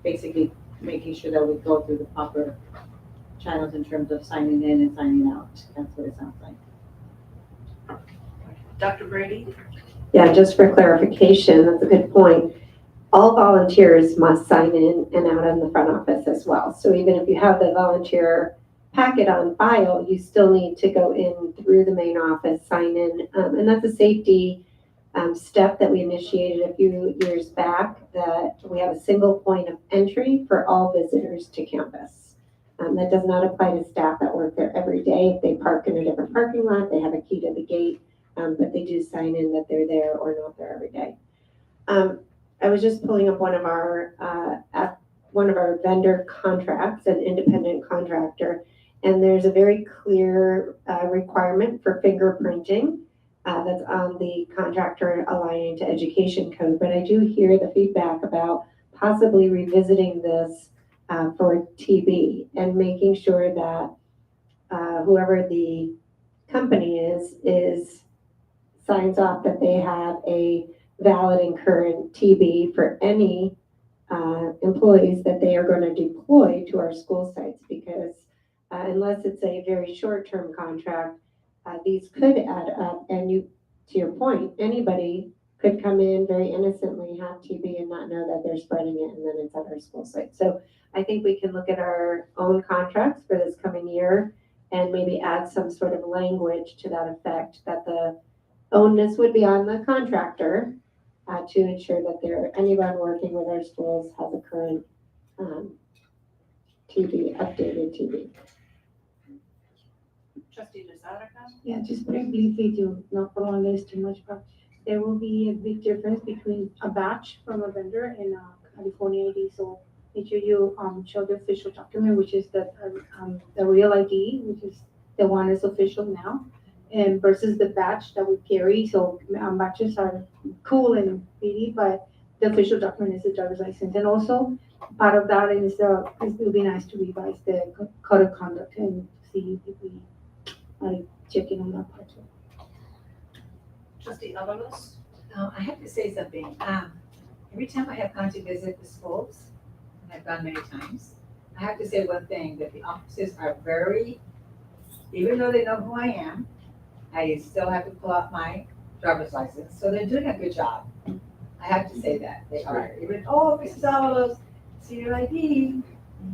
basically making sure that we go through the proper channels in terms of signing in and signing out. That's what it sounds like. Dr. Brady? Yeah, just for clarification, that's a good point. All volunteers must sign in and out in the front office as well. So even if you have the volunteer packet on file, you still need to go in through the main office, sign in. And that's a safety step that we initiated a few years back, that we have a single point of entry for all visitors to campus. That does not apply to staff that work there every day. If they park in a different parking lot, they have a key to the gate, but they do sign in that they're there or not there every day. I was just pulling up one of our vendor contracts, an independent contractor, and there's a very clear requirement for fingerprinting that's on the contractor aligning to education code. But I do hear the feedback about possibly revisiting this for TB and making sure that whoever the company is signs off that they have a valid and current TB for any employees that they are going to deploy to our school sites, because unless it's a very short-term contract, these could add up. And you, to your point, anybody could come in very innocently, have TB and not know that they're spreading it, and then it's at our school site. So I think we can look at our own contracts for this coming year and maybe add some sort of language to that effect, that the onus would be on the contractor to ensure that anyone working with our schools has a current updated TB. Trustee Lozada? Yeah, just very briefly to not prolong this too much, but there will be a big difference between a batch from a vendor and a California ID. So make sure you show the official document, which is the real ID, which is the one that's official now, and versus the batch that we carry. So batches are cool and pretty, but the official document is the driver's license. And also part of that is it would be nice to revise the code of conduct and see if we are checking on that part too. Trustee Avalos? I have to say something. Every time I have gone to visit the schools, and I've gone many times, I have to say one thing, that the officers are even though they know who I am, I still have to pull out my driver's license. So they're doing a good job. I have to say that. They are. Even, Mrs. Avalos, see your ID.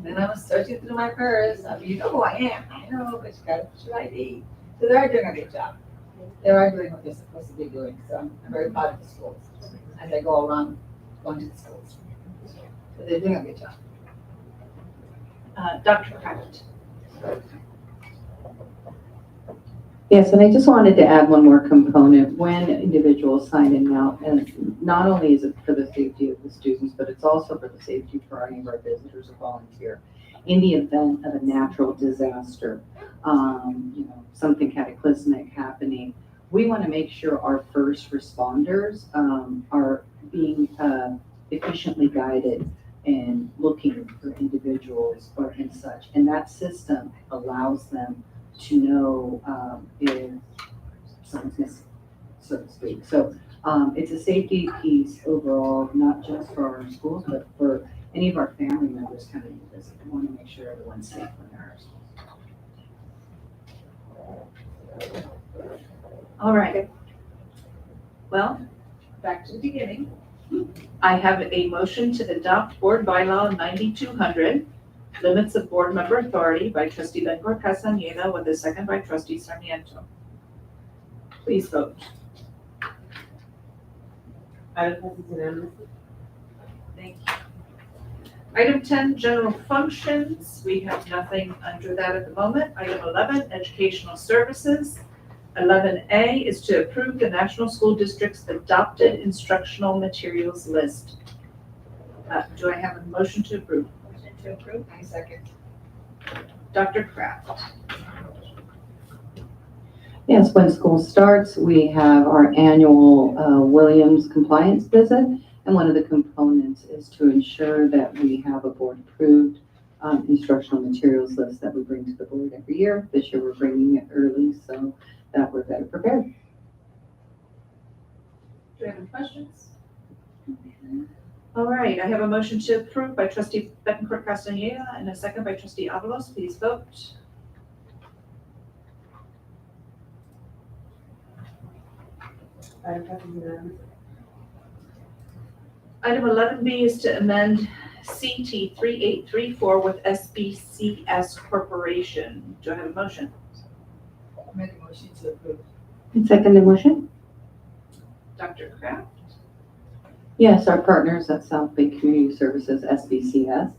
Then I was searching through my purse. I mean, you know who I am. I know, but you gotta put your ID. So they are doing a good job. They are doing what they're supposed to be doing. So I'm very proud of the schools as I go around going to the schools. So they're doing a good job. Dr. Pratt? Yes, and I just wanted to add one more component. When individuals sign in now, and not only is it for the safety of the students, but it's also for the safety for any of our visitors or volunteer. In the event of a natural disaster, something cataclysmic happening, we want to make sure our first responders are being efficiently guided and looking for individuals and such. And that system allows them to know if someone's missing, so to speak. So it's a safety piece overall, not just for our schools, but for any of our family members coming to visit. We want to make sure everyone's safe when they're at our schools. All right. Well, back to the beginning. I have a motion to adopt Board Bylaw 9200, Limits of Board Member Authority by Trustee Bencor Castañeda with a second by Trustee Sarmiento. Please vote. Thank you. Item 10, General Functions. We have nothing under that at the moment. Item 11, Educational Services. 11A is to approve the National School District's adopted instructional materials list. Do I have a motion to approve? Motion to approve, I second. Dr. Kraft. Yes, when school starts, we have our annual Williams compliance visit. And one of the components is to ensure that we have a board-approved instructional materials list that we bring to the board every year. This year, we're bringing it early so that we're better prepared. Do you have any questions? All right, I have a motion to approve by Trustee Betancourt Castañeda and a second by Trustee Avalos. Please vote. Item 11B is to amend CT 3834 with SBCS Corporation. Do I have a motion? Make a motion to approve. Second the motion? Dr. Kraft? Yes, our partners at South Bay Community Services, SBCS,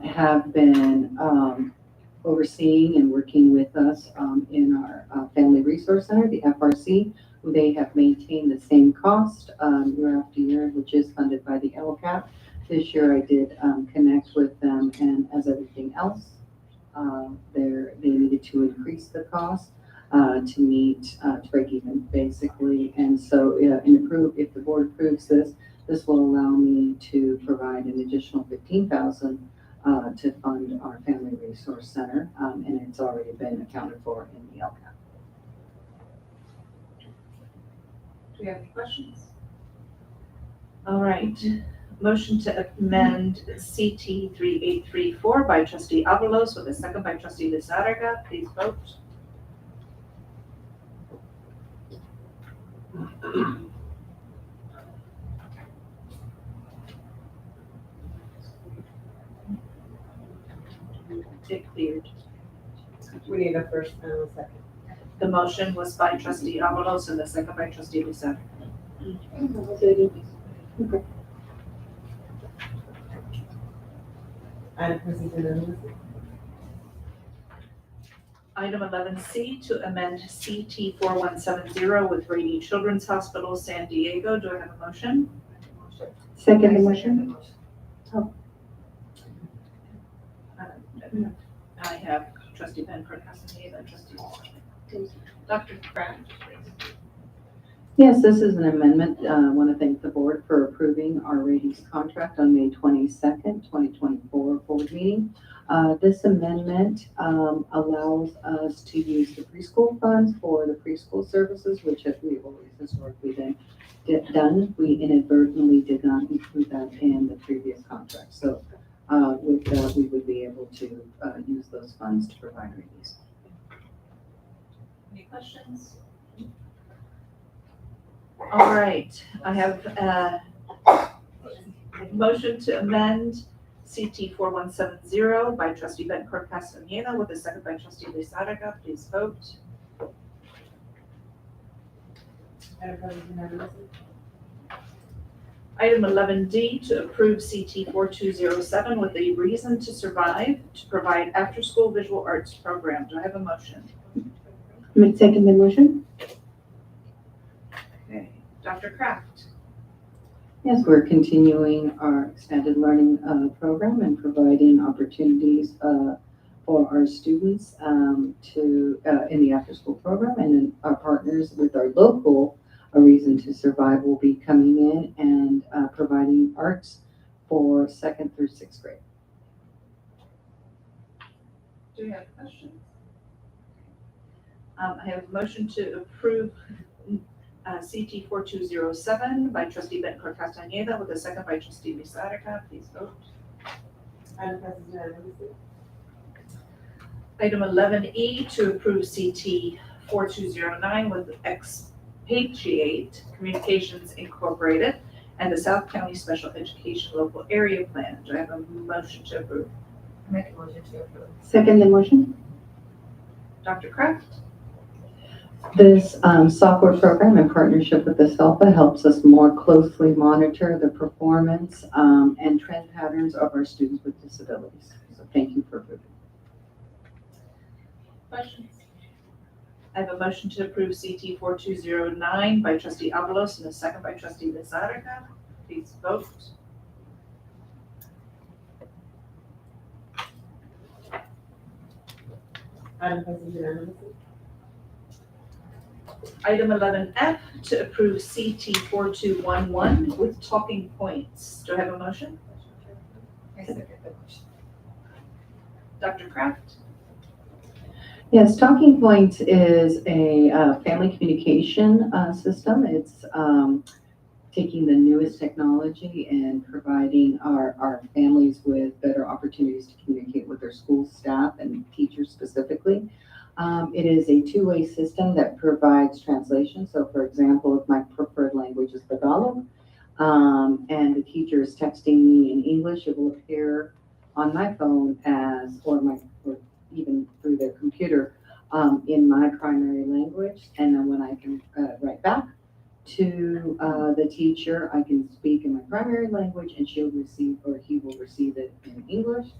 have been overseeing and working with us in our Family Resource Center, the FRC. They have maintained the same cost year after year, which is funded by the LCAP. This year I did connect with them, and as everything else, they needed to increase the cost to meet, to break even, basically. And so if the board approves this, this will allow me to provide an additional $15,000 to fund our Family Resource Center, and it's already been accounted for in the LCAP. Do we have any questions? All right, motion to amend CT 3834 by Trustee Avalos with a second by Trustee Lizarraga. Please vote. It cleared. We need a first and a second. The motion was by Trustee Avalos and the second by Trustee Lizarraga. Item 11C to amend CT 4170 with Rady Children's Hospital, San Diego. Do I have a motion? Second the motion? I have Trustee Bencor Castañeda and Trustee Dr. Kraft. Yes, this is an amendment. I want to thank the board for approving our ratings contract on May 22nd, 2024 board meeting. This amendment allows us to use the preschool funds for the preschool services, which we've always historically done. We inadvertently did not include that in the previous contract. So with that, we would be able to use those funds to provide ratings. Any questions? All right, I have a motion to amend CT 4170 by Trustee Betancourt Castañeda with a second by Trustee Lizarraga. Please vote. Item 11D to approve CT 4207 with a Reason to Survive to provide after-school visual arts program. Do I have a motion? Make second the motion? Okay, Dr. Kraft. Yes, we're continuing our extended learning program and providing opportunities for our students to in the after-school program, and then our partners with our local A Reason to Survive will be coming in and providing arts for 2nd through 6th grade. Do we have questions? I have a motion to approve CT 4207 by trustee Bettencourt Castaneda with a second by trustee Bisatica. Please vote. Item 11E to approve CT 4209 with Expatriate Communications Incorporated and the South County Special Education Local Area Plan. Do I have a motion to approve? Make a motion to approve. Second the motion? Dr. Kraft? This software program in partnership with the SELPA helps us more closely monitor the performance and trend patterns of our students with disabilities. So thank you for approving. Questions? I have a motion to approve CT 4209 by trustee Avalos and a second by trustee Bisatica. Please vote. Item 11F to approve CT 4211 with talking points. Do I have a motion? I second the motion. Dr. Kraft? Yes, Talking Points is a family communication system. It's taking the newest technology and providing our families with better opportunities to communicate with their school staff and teachers specifically. It is a two-way system that provides translation. So for example, if my preferred language is Tagalog, and the teacher is texting me in English, it will appear on my phone or even through their computer in my primary language. And then when I can write back to the teacher, I can speak in my primary language and she'll receive, or he will receive it in English.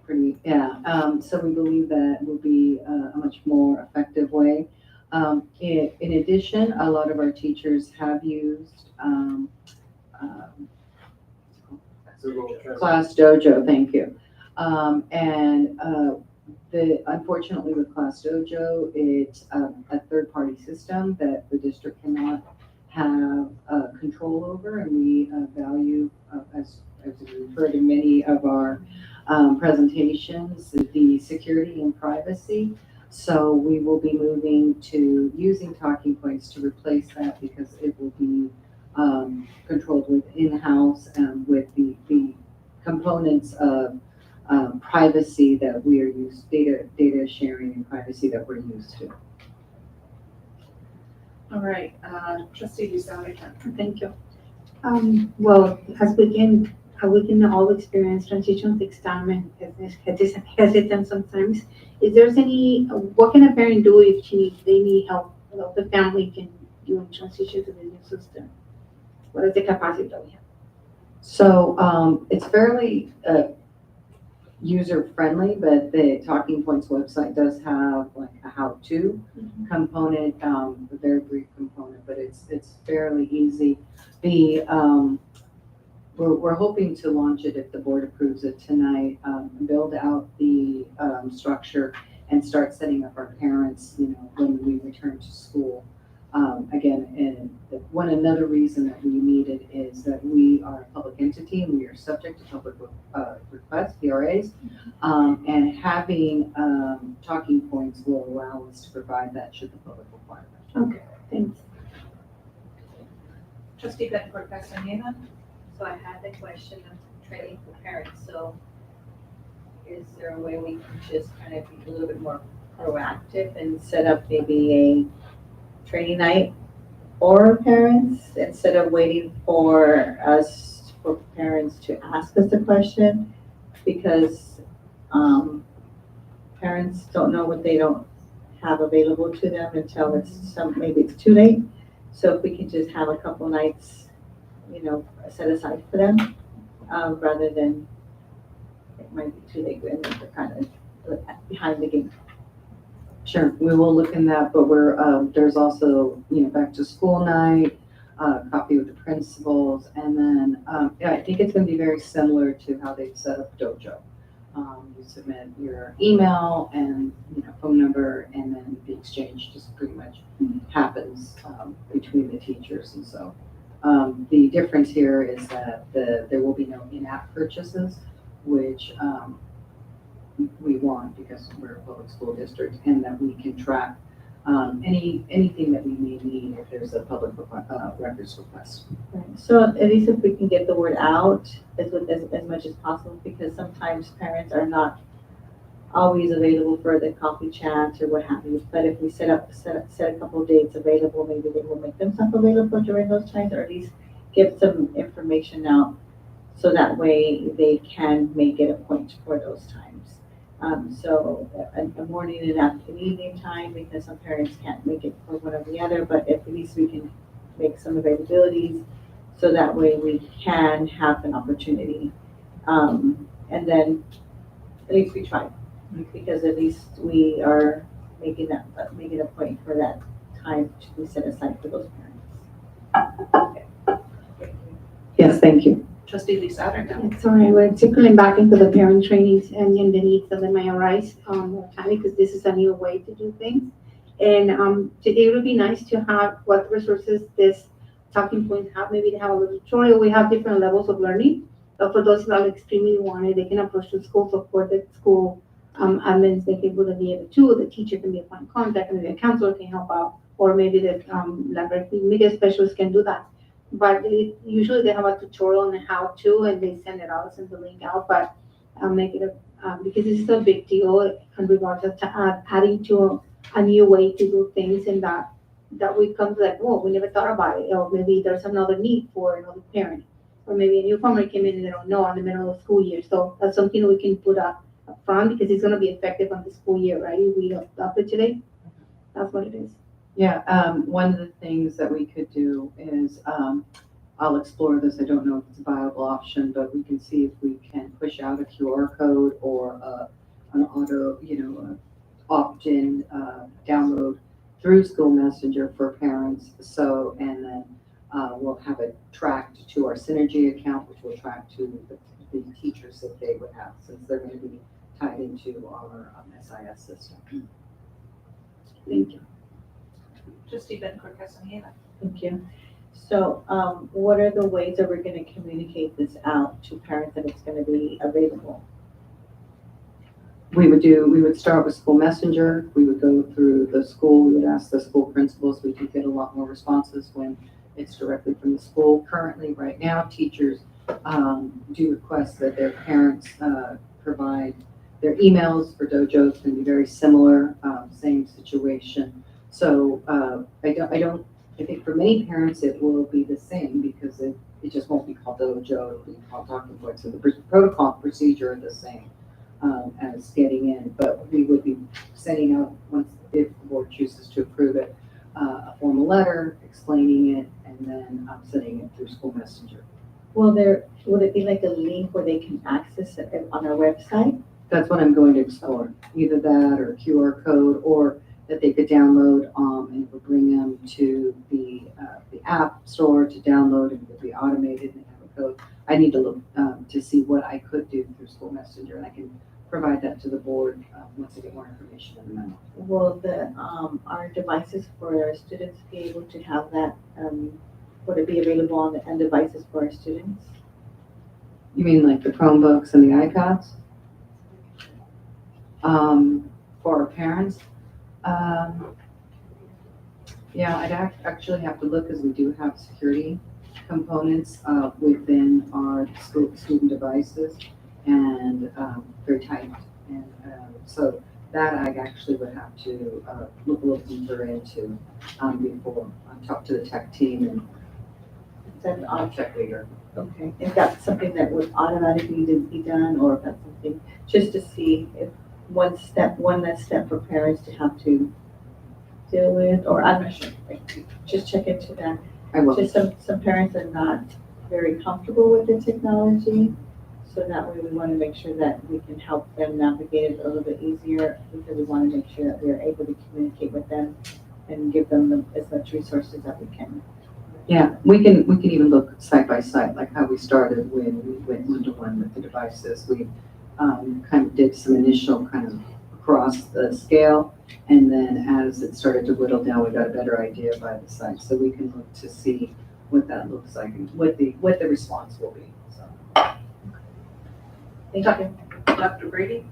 So we believe that will be a much more effective way. In addition, a lot of our teachers have used Class Dojo, thank you. Unfortunately with Class Dojo, it's a third-party system that the district cannot have control over, and we value, as we've heard in many of our presentations, the security and privacy. So we will be moving to using Talking Points to replace that, because it will be controlled with in-house with the components of privacy that we are used, data sharing and privacy that we're used to. All right, trustee Bisatica. Thank you. Well, as we can all experience, transition takes time and it's hesitant sometimes. Is there what can a parent do if they need help? The family can do in transition to the new system. What is the capacity that we have? So it's fairly user-friendly, but the Talking Points website does have like a how-to component, a very brief component, but it's fairly easy. We're hoping to launch it if the board approves it tonight, build out the structure and start setting up our parents, when we return to school. Again, and another reason that we need it is that we are a public entity and we are subject to public requests, PRAs, and having Talking Points will allow us to provide that should the public require that. Okay, thanks. Trustee Bettencourt Castaneda. So I had the question of training for parents, so is there a way we can just kind of be a little bit more proactive and Set up maybe a training night for parents instead of waiting for parents to ask us a question, because parents don't know what they don't have available to them until maybe it's too late. So if we can just have a couple nights, set aside for them, rather than it might be too late when they're kind of behind the game. Sure, we will look in that, but there's also, back to school night, coffee with the principals, and then, yeah, I think it's gonna be very similar to how they set up Dojo. You submit your email and, phone number, and then the exchange just pretty much happens, between the teachers, and so. The difference here is that there will be no in-app purchases, which, we want because we're a public school district, and that we can track anything that we may need if there's a public records request. Right. So at least if we can get the word out as much as possible, because sometimes parents are not always available for the coffee chat or what have you. But if we set a couple of dates available, maybe they will make themselves available during those times, or at least give some information out so that way they can make it a point for those times. So a morning and an evening time, because some parents can't make it for one or the other, but at least we can make some availabilities so that way we can have an opportunity. And then at least we try, because at least we are making a point for that time to be set aside for those parents. Okay. Yes, thank you. Trustee Lisa now. Sorry, we're circling back into the parent trainings and the needs that may arise more time, because this is a new way to do things. And today it would be nice to have what resources this talking points have. Maybe they have a little tutorial. We have different levels of learning. But for those that extremely want it, they can approach the school support, the school admins. They can be able to. The teacher can be a point of contact, and the counselor can help out, or maybe the library media specialist can do that. But usually they have a tutorial on how to, and they send it out, send the link out. But make it because this is a big deal in regards to adding to a new way to do things, and that we come to like, whoa, we never thought about it, or maybe there's another need for another parent, or maybe a newcomer came in and they don't know in the middle of the school year. So that's something we can put up front, because it's going to be effective on the school year, right? We adopted today. That's what it is. Yeah, one of the things that we could do is, I'll explore this, I don't know if it's a viable option, but we can see if we can push out a QR code or an auto, opt-in download through School Messenger for parents. So, and then we'll have it tracked to our Synergy account, which will track to the teachers that they would have, since they're going to be tied into our SIS system. Thank you. Trustee Bencourt Castaneda. Thank you. So what are the ways that we're going to communicate this out to parents that it's going to be available? We would start with School Messenger. We would go through the school. We would ask the school principals. We do get a lot more responses when it's directly from the school. Currently, right now, teachers do request that their parents provide their emails for Dojo. It's going to be very similar, same situation. So I think for many parents it will be the same, because it just won't be called Dojo, it'll be called Talking Points. So the protocol and procedure are the same as getting in, but we would be sending out, if the board chooses to approve it, a formal letter explaining it, and then sending it through School Messenger. Would it be like a link where they can access it on our website? That's what I'm going to explore, either that or QR code, or that they could download, and it would bring them to the app store to download, and it would be automated and have a code. I need to look to see what I could do through School Messenger, and I can provide that to the board once I get more information in the memo. Will our devices for our students be able to have that? Would it be available on devices for our students? You mean like the Chromebooks and the iPads? For our parents? Yeah, I'd actually have to look, because we do have security components within our student devices, and very tight. And so that I actually would have to look a little deeper into before I talk to the tech team and tech leader. Okay, is that something that would automatically be done, or if that's something just to see if one less step for parents to have to deal with, or I'm not sure. Just check into that. I will. Just some parents are not very comfortable with the technology, So that way we want to make sure that we can help them navigate it a little bit easier because we want to make sure that we are able to communicate with them and give them as much resources that we can. Yeah, we can even look side by side, like how we started when we went one-to-one with the devices. We kind of did some initial kind of across the scale, and then as it started to whittle down, we got a better idea by the site. So we can look to see what that looks like and what the response will be, so. Thank you. Dr. Brady?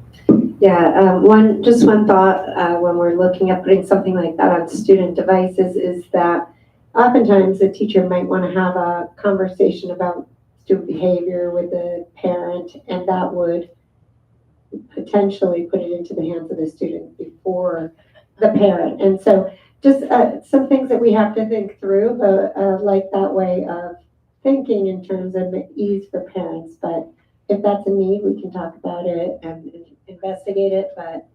Yeah, just one thought, when we're looking at putting something like that on student devices is that oftentimes the teacher might want to have a conversation about student behavior with the parent, and that would potentially put it into the hands of the student before the parent. And so just some things that we have to think through, like that way of thinking in terms of ease for parents. But if that's a need, we can talk about it and investigate it. But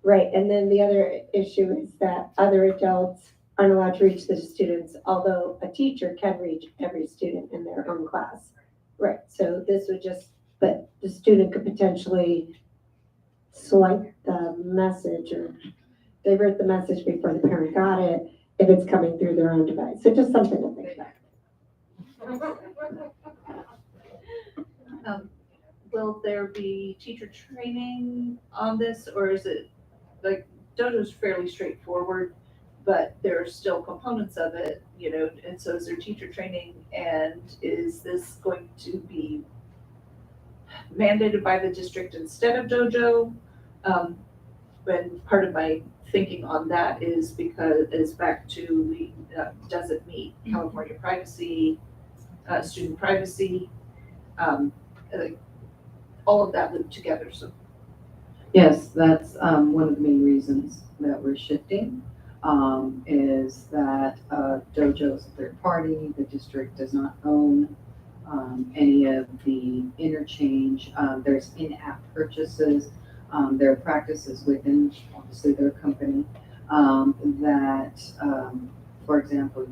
right, and then the other issue is that other adults aren't allowed to reach the students, although a teacher can reach every student in their own class. Right, so this would just, but the student could potentially swipe the message or divert the message before the parent got it if it's coming through their own device. So just something to think about. Will there be teacher training on this, or is it, like, Dojo's fairly straightforward, but there are still components of it, and so is there teacher training, and is this going to be mandated by the district instead of Dojo? And part of my thinking on that is back to does it meet California privacy, student privacy, all of that looped together. So Yes, that's one of the main reasons that we're shifting, is that Dojo is a third party. The district does not own any of the interchange. There's in-app purchases. There are practices within, obviously, their company that, for example,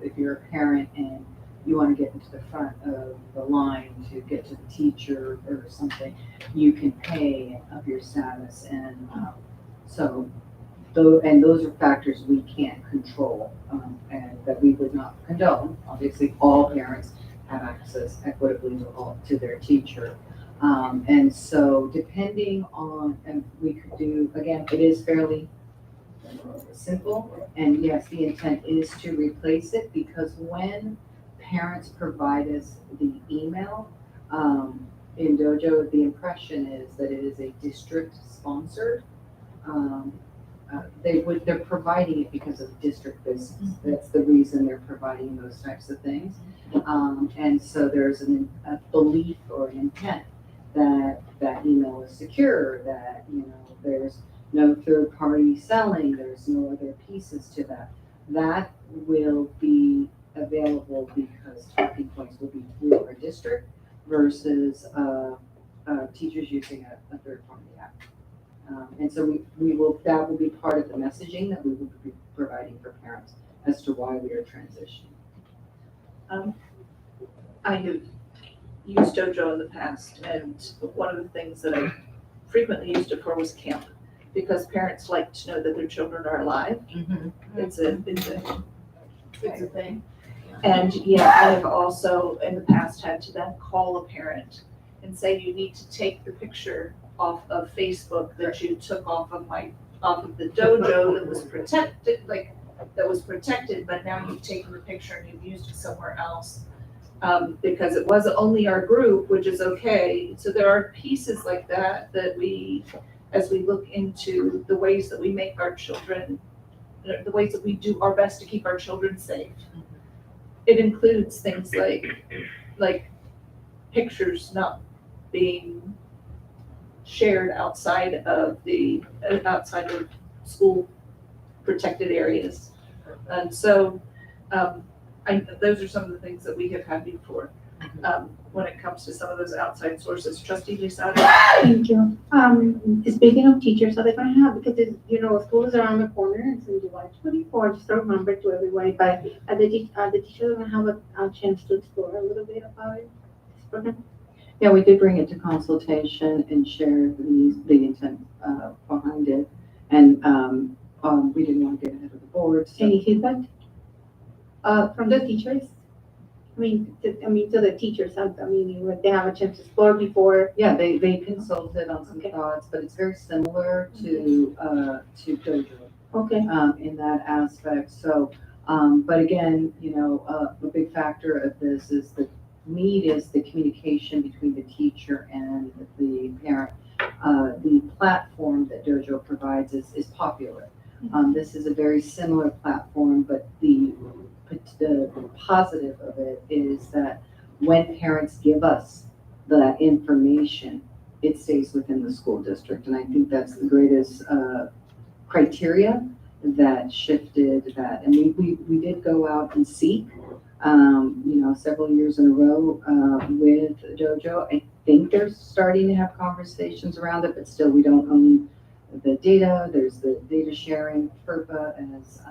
if you're a parent and you want to get into the front of the line to get to the teacher or something, you can pay up your status. And those are factors we can't control and that we would not condone. Obviously, all parents have access equitably to their teacher. And so depending on, and we could do, again, it is fairly simple. And yes, the intent is to replace it because when parents provide us the email, in Dojo, the impression is that it is a district sponsored. They're providing it because of district business. That's the reason they're providing those types of things. And so there's a belief or an intent that that email is secure, that there's no third party selling, there's no other pieces to that. That will be available because talking points will be through our district versus teachers using a third party app. And so that will be part of the messaging that we will be providing for parents as to why we are transitioning. I have used Dojo in the past, and one of the things that I frequently used it for was camp, because parents like to know that their children are alive. It's a thing. And yet I have also in the past had to then call a parent and say, you need to take the picture off of Facebook that you took off of the Dojo that was protected, but now you've taken the picture and you've used it somewhere else. Because it was only our group, which is okay. So there are pieces like that we, as we look into the ways that we make our children, the ways that we do our best to keep our children safe. It includes things like pictures not being shared outside of school protected areas. And so those are some of the things that we have had before when it comes to some of those outside sources. Trustee Lizada? Thank you. Speaking of teachers, are they going to have, because school is around the corner, it's in July 24, just a reminder to everybody, but are the teachers going to have a chance to explore a little bit about it? This program? Yeah, we did bring it to consultation and share the intent behind it. And we didn't want to get ahead of the board. So. Any feedback? From the teachers? To the teachers, would they have a chance to explore before? Yeah, they consulted on some thoughts, but it's very similar to Dojo. Okay. In that aspect. So, but again, a big factor of this is the need is the communication between the teacher and the parent. The platform that Dojo provides is popular. This is a very similar platform, but the positive of it is that when parents give us that information, it stays within the school district. And I think that's the greatest criteria that shifted that. And we did go out and seek, several years in a row with Dojo. I think they're starting to have conversations around it, but still we don't own the data. There's the data sharing, FERPA, as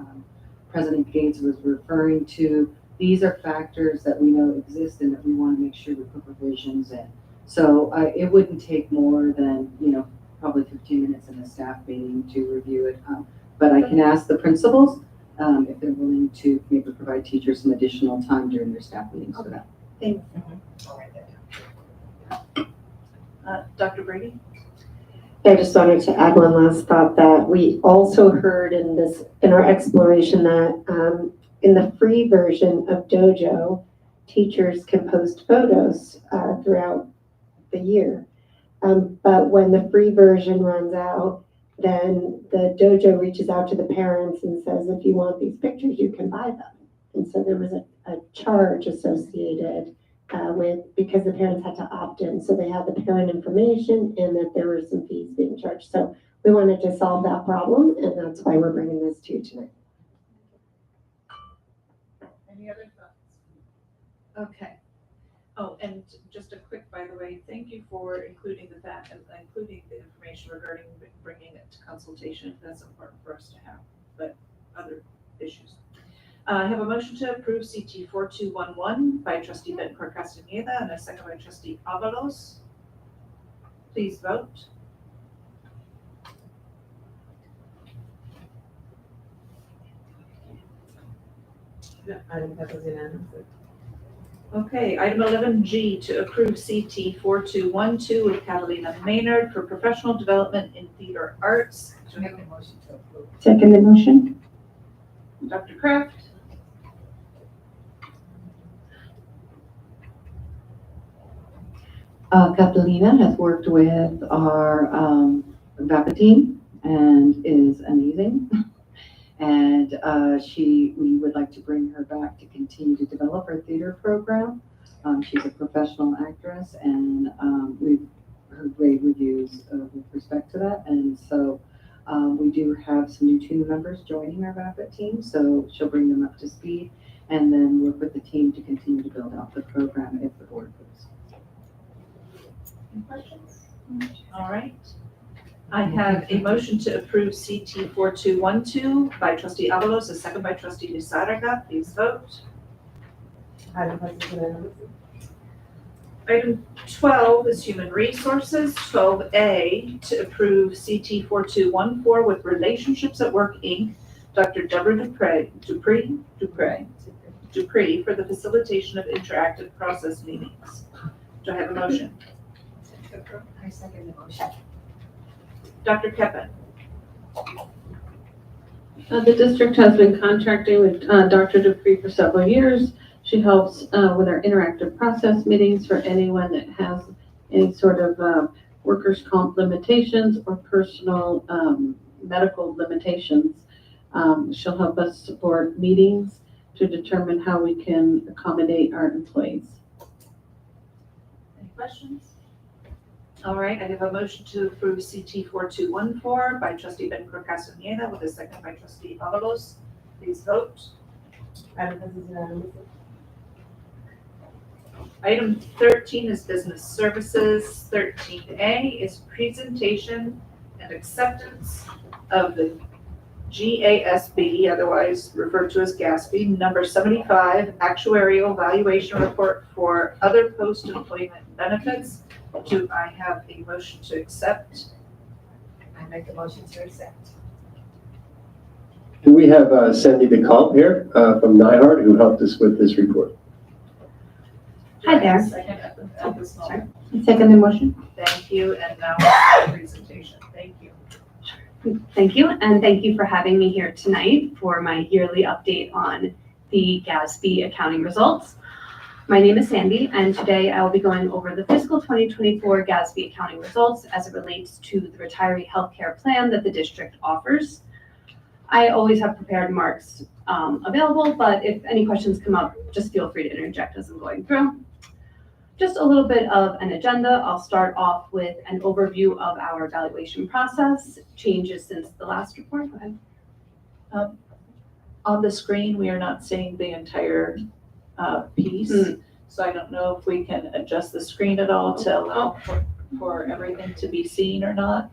President Gates was referring to. These are factors that we know exist and that we want to make sure we put provisions in. So it wouldn't take more than, probably 15 minutes in a staff meeting to review it. But I can ask the principals if they're willing to maybe provide teachers some additional time during their staff meetings for that. Thanks. Dr. Brady? I just wanted to add one last thought that we also heard in our exploration that in the free version of Dojo, teachers can post photos throughout the year. But when the free version runs out, then the Dojo reaches out to the parents and says, if you want these pictures, you can buy them. And so there was a charge associated because the parents had to opt in. So they had the parent information and that there were some fees being charged. So we wanted to solve that problem, and that's why we're bringing this to you tonight. Any other thoughts? Okay. Oh, and just a quick, by the way, thank you for including the fact and including the information regarding bringing it to consultation. That's important for us to have, but other issues. I have a motion to approve CT 4211 by trustee Betancourt Castaneda and a second by trustee Avalos. Please vote. Okay, item 11G to approve CT 4212 with Catalina Maynard for professional development in theater arts. Do I have a motion to approve? Second the motion. Dr. Kraft? Catalina has worked with our VAPA team and is amazing. And we would like to bring her back to continue to develop our theater program. She's a professional actress, and we've heard great reviews with respect to that. And so we do have some new team members joining our VAPA team, so she'll bring them up to speed and then work with the team to continue to build out the program if the board approves. Any questions? All right. I have a motion to approve CT 4212 by trustee Avalos, a second by trustee Lizarraga. Please vote. Item 12 is human resources. 12A to approve CT 4214 with Relationships at Work, Inc. Dr. Deborah Dupree for the facilitation of interactive process meetings. Do I have a motion? I second the motion. Dr. Keppen? The district has been contracting with Dr. Dupree for several years. She helps with our interactive process meetings for anyone that has any sort of workers' comp limitations or personal medical limitations. She'll help us support meetings to determine how we can accommodate our employees. Any questions? All right, I have a motion to approve CT 4214 by trustee Betancourt Castaneda with a second by trustee Avalos. Please vote. Item 13 is business services. 13A is presentation and acceptance of the GASB, otherwise referred to as GASB, number 75, actuarial valuation report for other post-employment benefits. Do I have a motion to accept? I make a motion to accept. And we have Cindy DeCamp here from NIHARD who helped us with this report. Hi there. Second at this moment. Second the motion. Thank you, and now the presentation. Thank you. Thank you, and thank you for having me here tonight for my yearly update on the GASB accounting results. My name is Sandy, and today I will be going over the fiscal 2024 GASB accounting results as it relates to the retiree healthcare plan that the district offers. I always have prepared remarks available, but if any questions come up, just feel free to interject as I'm going through. Just a little bit of an agenda. I'll start off with an overview of our evaluation process, changes since the last report. Go ahead. On the screen, we are not seeing the entire piece, so I don't know if we can adjust the screen at all to allow for everything to be seen or not.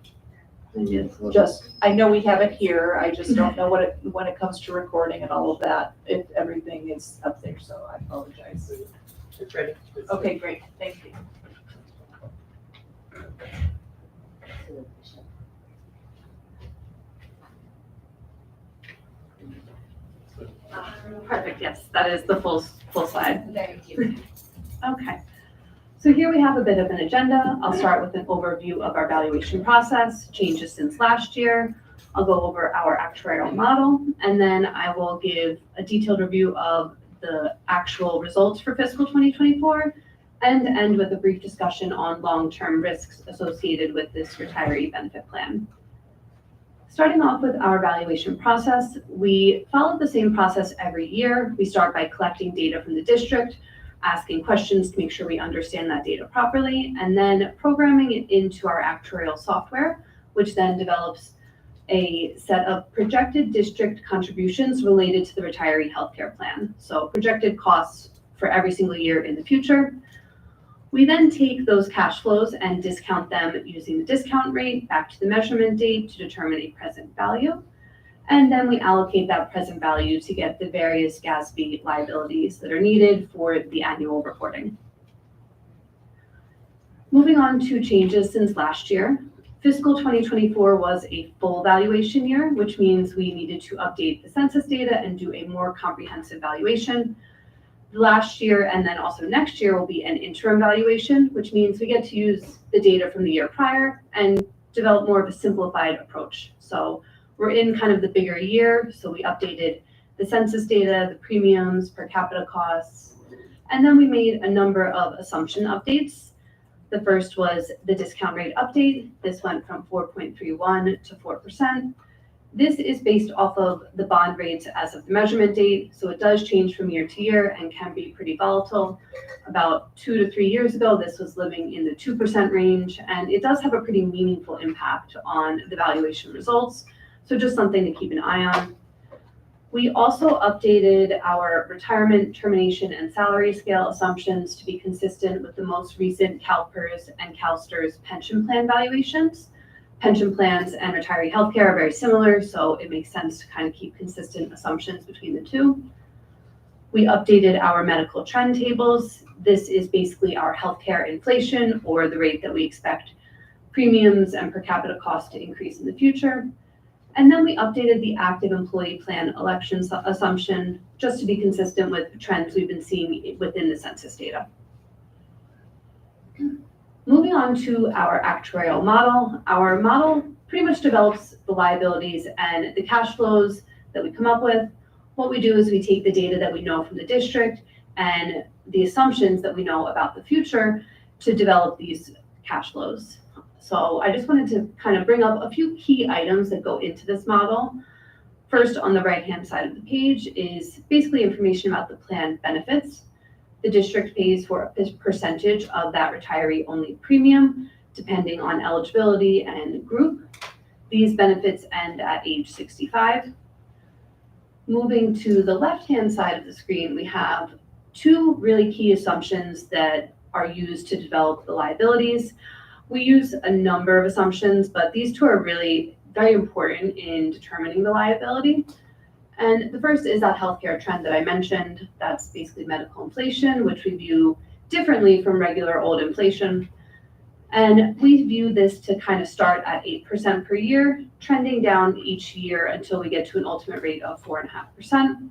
Just, I know we have it here, I just don't know when it comes to recording and all of that, if everything is up there, so I apologize. It's ready. Okay, great, thank you. Perfect, yes, that is the full slide. Thank you. Okay. So here we have a bit of an agenda. I'll start with an overview of our valuation process, changes since last year. I'll go over our actuarial model, and then I will give a detailed review of the actual results for fiscal 2024 and end with a brief discussion on long-term risks associated with this retiree benefit plan. Starting off with our valuation process, we follow the same process every year. We start by collecting data from the district, asking questions to make sure we understand that data properly, and then programming it into our actuarial software, which then develops a set of projected district contributions related to the retiree healthcare plan. So projected costs for every single year in the future. We then take those cash flows and discount them using the discount rate back to the measurement date to determine a present value. And then we allocate that present value to get the various GASB liabilities that are needed for the annual reporting. Moving on to changes since last year. Fiscal 2024 was a full valuation year, which means we needed to update the census data and do a more comprehensive valuation. Last year and then also next year will be an interim valuation, which means we get to use the data from the year prior and develop more of a simplified approach. So we're in kind of the bigger year, so we updated the census data, the premiums, per capita costs, and then we made a number of assumption updates. The first was the discount rate update. This went from 4.31 to 4%. This is based off of the bond rates as of the measurement date, so it does change from year to year and can be pretty volatile. About 2 to 3 years ago, this was living in the 2% range, and it does have a pretty meaningful impact on the valuation results, so just something to keep an eye on. We also updated our retirement, termination, and salary scale assumptions to be consistent with the most recent CalPERS and CalSTRS pension plan valuations. Pension plans and retiree healthcare are very similar, so it makes sense to kind of keep consistent assumptions between the two. We updated our medical trend tables. This is basically our healthcare inflation, or the rate that we expect premiums and per capita costs to increase in the future. And then we updated the active employee plan election assumption just to be consistent with trends we've been seeing within the census data. Moving on to our actuarial model. Our model pretty much develops the liabilities and the cash flows that we come up with. What we do is we take the data that we know from the district and the assumptions that we know about the future to develop these cash flows. So I just wanted to kind of bring up a few key items that go into this model. First, on the right-hand side of the page is basically information about the plan benefits. The district pays for a percentage of that retiree-only premium, depending on eligibility and group. These benefits end at age 65. Moving to the left-hand side of the screen, we have two really key assumptions that are used to develop the liabilities. We use a number of assumptions, but these two are really very important in determining the liability. And the first is that healthcare trend that I mentioned. That's basically medical inflation, which we view differently from regular old inflation. And we view this to kind of start at 8% per year, trending down each year until we get to an ultimate rate of 4.5%.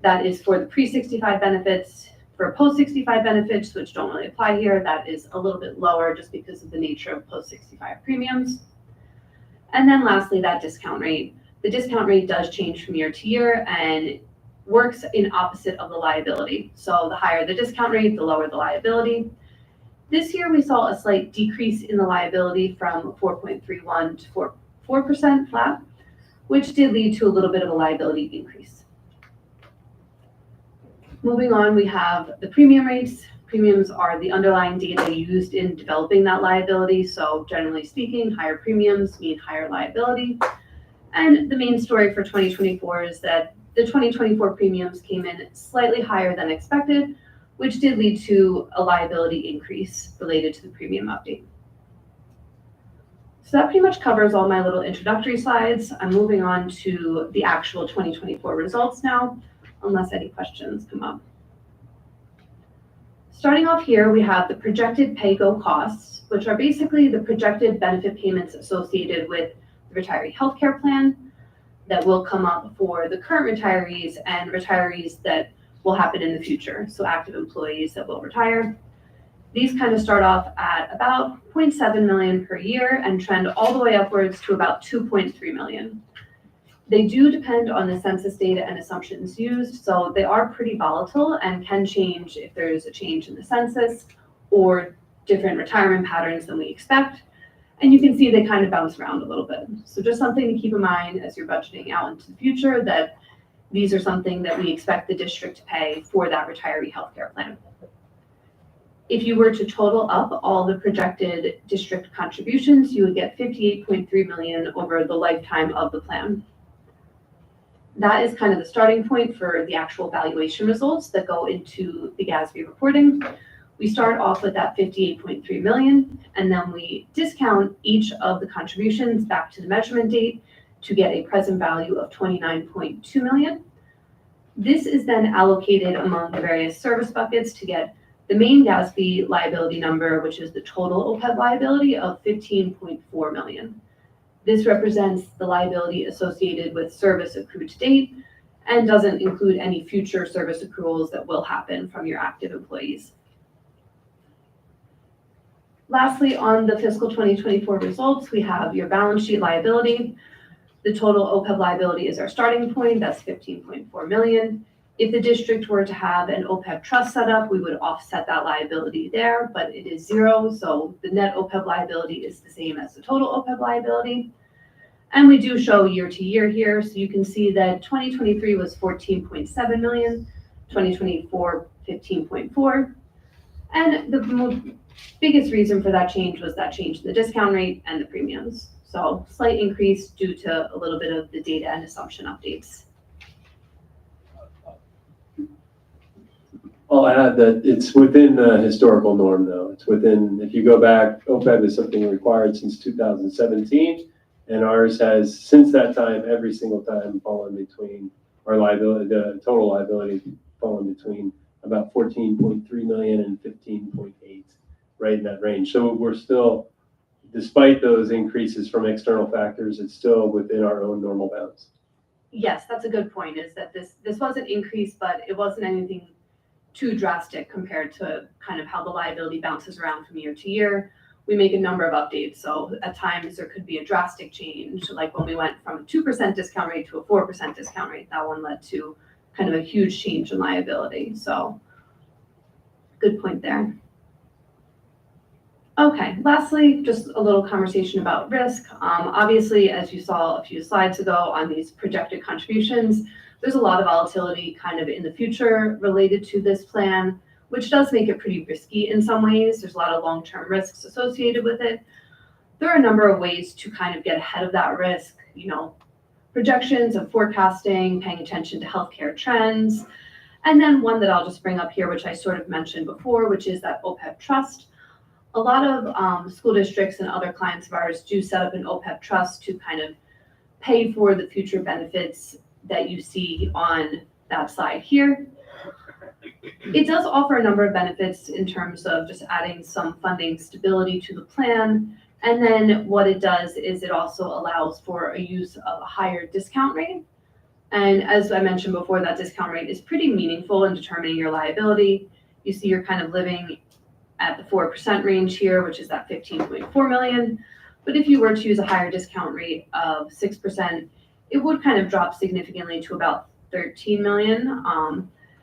That is for the pre-65 benefits. For post-65 benefits, which don't really apply here, that is a little bit lower just because of the nature of post-65 premiums. And then lastly, that discount rate. The discount rate does change from year to year and works in opposite of the liability. So the higher the discount rate, the lower the liability. This year, we saw a slight decrease in the liability from 4.31 to 4% flat, which did lead to a little bit of a liability increase. Moving on, we have the premium rates. Premiums are the underlying data used in developing that liability. So generally speaking, higher premiums mean higher liability. And the main story for 2024 is that the 2024 premiums came in slightly higher than expected, which did lead to a liability increase related to the premium update. So that pretty much covers all my little introductory slides. I'm moving on to the actual 2024 results now, unless any questions come up. Starting off here, we have the projected pay-go costs, which are basically the projected benefit payments associated with the retiree healthcare plan that will come up for the current retirees and retirees that will happen in the future, so active employees that will retire. These kind of start off at about 0.7 million per year and trend all the way upwards to about 2.3 million. They do depend on the census data and assumptions used, so they are pretty volatile and can change if there's a change in the census or different retirement patterns than we expect. And you can see they kind of bounce around a little bit. So just something to keep in mind as you're budgeting out into the future, that these are something that we expect the district to pay for that retiree healthcare plan. If you were to total up all the projected district contributions, you would get 58.3 million over the lifetime of the plan. That is kind of the starting point for the actual valuation results that go into the GASB reporting. We start off with that 58.3 million, and then we discount each of the contributions back to the measurement date to get a present value of 29.2 million. This is then allocated among the various service buckets to get the main GASB liability number, which is the total OPEB liability of 15.4 million. This represents the liability associated with service accrued to date and doesn't include any future service accruals that will happen from your active employees. Lastly, on the fiscal 2024 results, we have your balance sheet liability. The total OPEB liability is our starting point. That's 15.4 million. If the district were to have an OPEB trust set up, we would offset that liability there, but it is zero. So the net OPEB liability is the same as the total OPEB liability. And we do show year to year here. So you can see that 2023 was 14.7 million, 2024, 15.4. And the biggest reason for that change was that change in the discount rate and the premiums. So slight increase due to a little bit of the data and assumption updates. I'll add that it's within the historical norm though. It's within, if you go back, OPEB is something required since 2017. And ours has, since that time, every single time fallen between our liability, the total liability fallen between about 14.3 million and 15.8, right in that range. So we're still, despite those increases from external factors, it's still within our own normal bounds. Yes, that's a good point, is that this was an increase, but it wasn't anything too drastic compared to kind of how the liability bounces around from year to year. We make a number of updates. So at times there could be a drastic change, like when we went from a 2% discount rate to a 4% discount rate. That one led to kind of a huge change in liability. So good point there. Okay, lastly, just a little conversation about risk. Obviously, as you saw a few slides ago on these projected contributions, there's a lot of volatility kind of in the future related to this plan, which does make it pretty risky in some ways. There's a lot of long-term risks associated with it. There are a number of ways to kind of get ahead of that risk, projections and forecasting, paying attention to healthcare trends. And then one that I'll just bring up here, which I sort of mentioned before, which is that OPEB trust. a lot of school districts and other clients of ours do set up an OPEB trust to kind of pay for the future benefits that you see on that slide here. It does offer a number of benefits in terms of just adding some funding stability to the plan. And then what it does is it also allows for a use of a higher discount rate. And as I mentioned before, that discount rate is pretty meaningful in determining your liability. You see you're kind of living at the 4% range here, which is that 15.4 million. But if you were to use a higher discount rate of 6%, it would kind of drop significantly to about 13 million.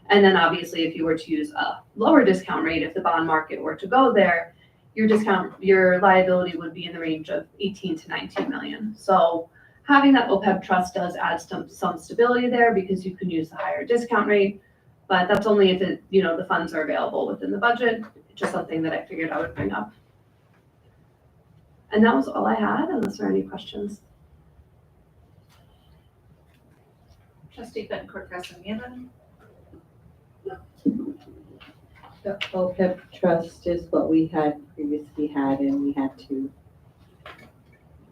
And then obviously if you were to use a lower discount rate, if the bond market were to go there, your liability would be in the range of 18 to 19 million. So having that OPEB trust does add some stability there because you can use the higher discount rate, but that's only if the funds are available within the budget. Just something that I figured I would bring up. And that was all I had, unless there are any questions. Trustee Bettencourt Castellano. The OPEB trust is what we had previously had, and we had to.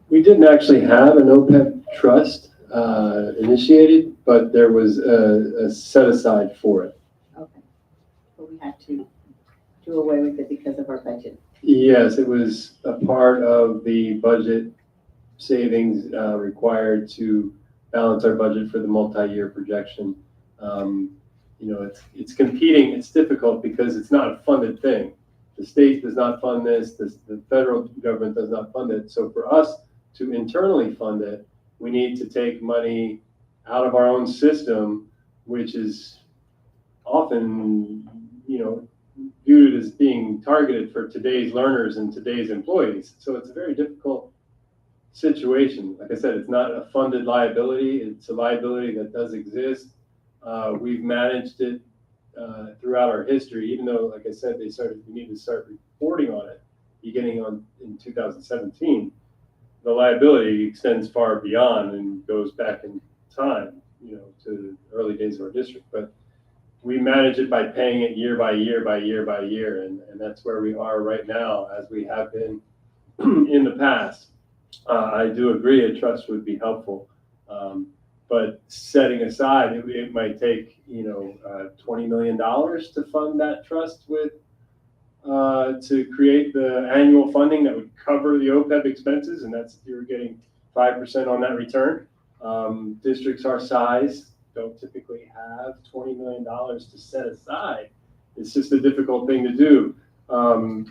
We didn't actually have an OPEB trust initiated, but there was a set aside for it. Okay. But we had to do away with it because of our budget. Yes, it was a part of the budget savings required to balance our budget for the multi-year projection. It's competing. It's difficult because it's not a funded thing. The state does not fund this. The federal government does not fund it. So for us to internally fund it, we need to take money out of our own system, which is often, viewed as being targeted for today's learners and today's employees. So it's a very difficult situation. Like I said, it's not a funded liability. It's a liability that does exist. We've managed it throughout our history, even though, like I said, we need to start reporting on it beginning in 2017. The liability extends far beyond and goes back in time, to the early days of our district. But we manage it by paying it year by year by year by year, and that's where we are right now, as we have been in the past. I do agree a trust would be helpful, but setting aside, it might take $20 million to fund that trust with to create the annual funding that would cover the OPEB expenses, and that's if you're getting 5% on that return. Districts our size don't typically have $20 million to set aside. It's just a difficult thing to do.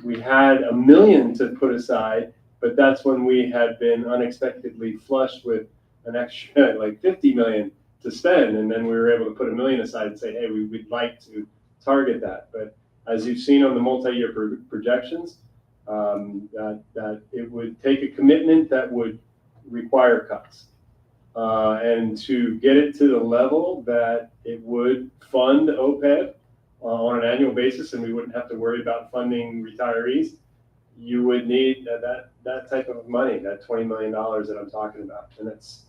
We had $1 million to put aside, but that's when we had been unexpectedly flushed with an extra like 50 million to spend, and then we were able to put $1 million aside and say, hey, we'd like to target that. But as you've seen on the multi-year projections, that it would take a commitment that would require cuts. And to get it to the level that it would fund OPEB on an annual basis, and we wouldn't have to worry about funding retirees, you would need that type of money, that $20 million that I'm talking about. And that's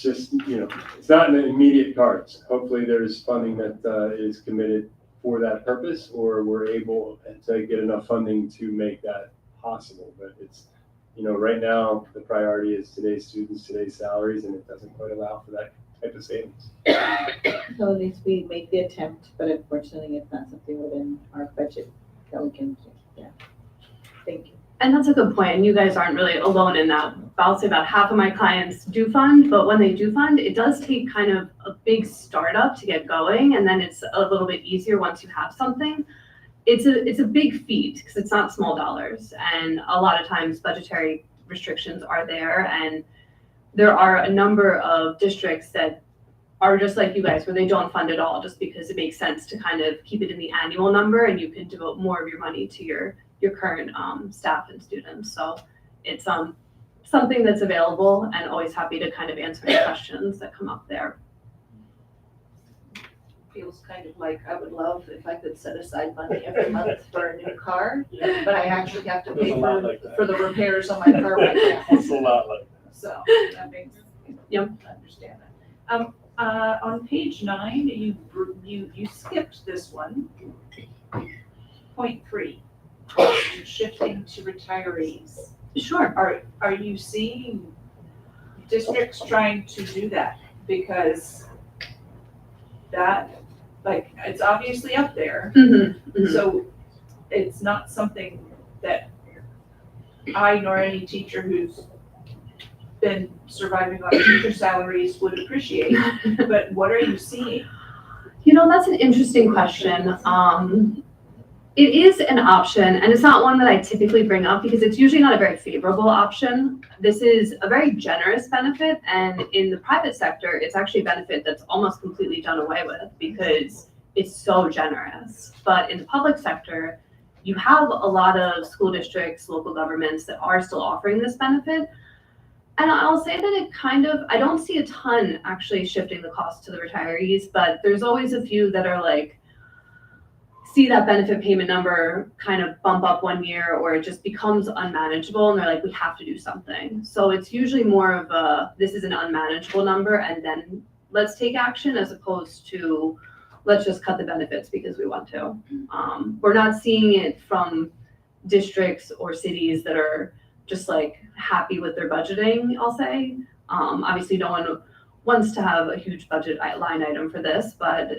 just, it's not in the immediate cards. Hopefully there's funding that is committed for that purpose, or we're able to get enough funding to make that possible. But it's, right now the priority is today's students, today's salaries, and it doesn't quite allow for that type of savings. So at least we make the attempt, but unfortunately it's not something within our budget that we can do. Yeah. Thank you. And that's a good point. And you guys aren't really alone in that. I'll say about half of my clients do fund, but when they do fund, it does take kind of a big startup to get going. And then it's a little bit easier once you have something. It's a big feat because it's not small dollars. And a lot of times budgetary restrictions are there. And there are a number of districts that are just like you guys, where they don't fund at all just because it makes sense to kind of keep it in the annual number, and you can devote more of your money to your current staff and students. So it's something that's available, and always happy to kind of answer any questions that come up there. Feels kind of like I would love if I could set aside money every month for a new car, but I actually have to pay for the repairs on my car right now. It's a lot like that. So that makes understand that. On page 9, you skipped this one, point 3. cost shifting to retirees. Sure. Are you seeing districts trying to do that? Because that, like, it's obviously up there. So it's not something that I nor any teacher who's been surviving on teacher salaries would appreciate. But what are you seeing? You know, that's an interesting question. It is an option, and it's not one that I typically bring up because it's usually not a very favorable option. This is a very generous benefit, and in the private sector, it's actually a benefit that's almost completely done away with because it's so generous. But in the public sector, you have a lot of school districts, local governments that are still offering this benefit. And I'll say that it kind of, I don't see a ton actually shifting the cost to the retirees, but there's always a few that are like, see that benefit payment number kind of bump up one year, or it just becomes unmanageable and they're like, we have to do something. So it's usually more of a, this is an unmanageable number and then let's take action, as opposed to let's just cut the benefits because we want to. We're not seeing it from districts or cities that are just like happy with their budgeting, I'll say. Obviously no one wants to have a huge budget line item for this, but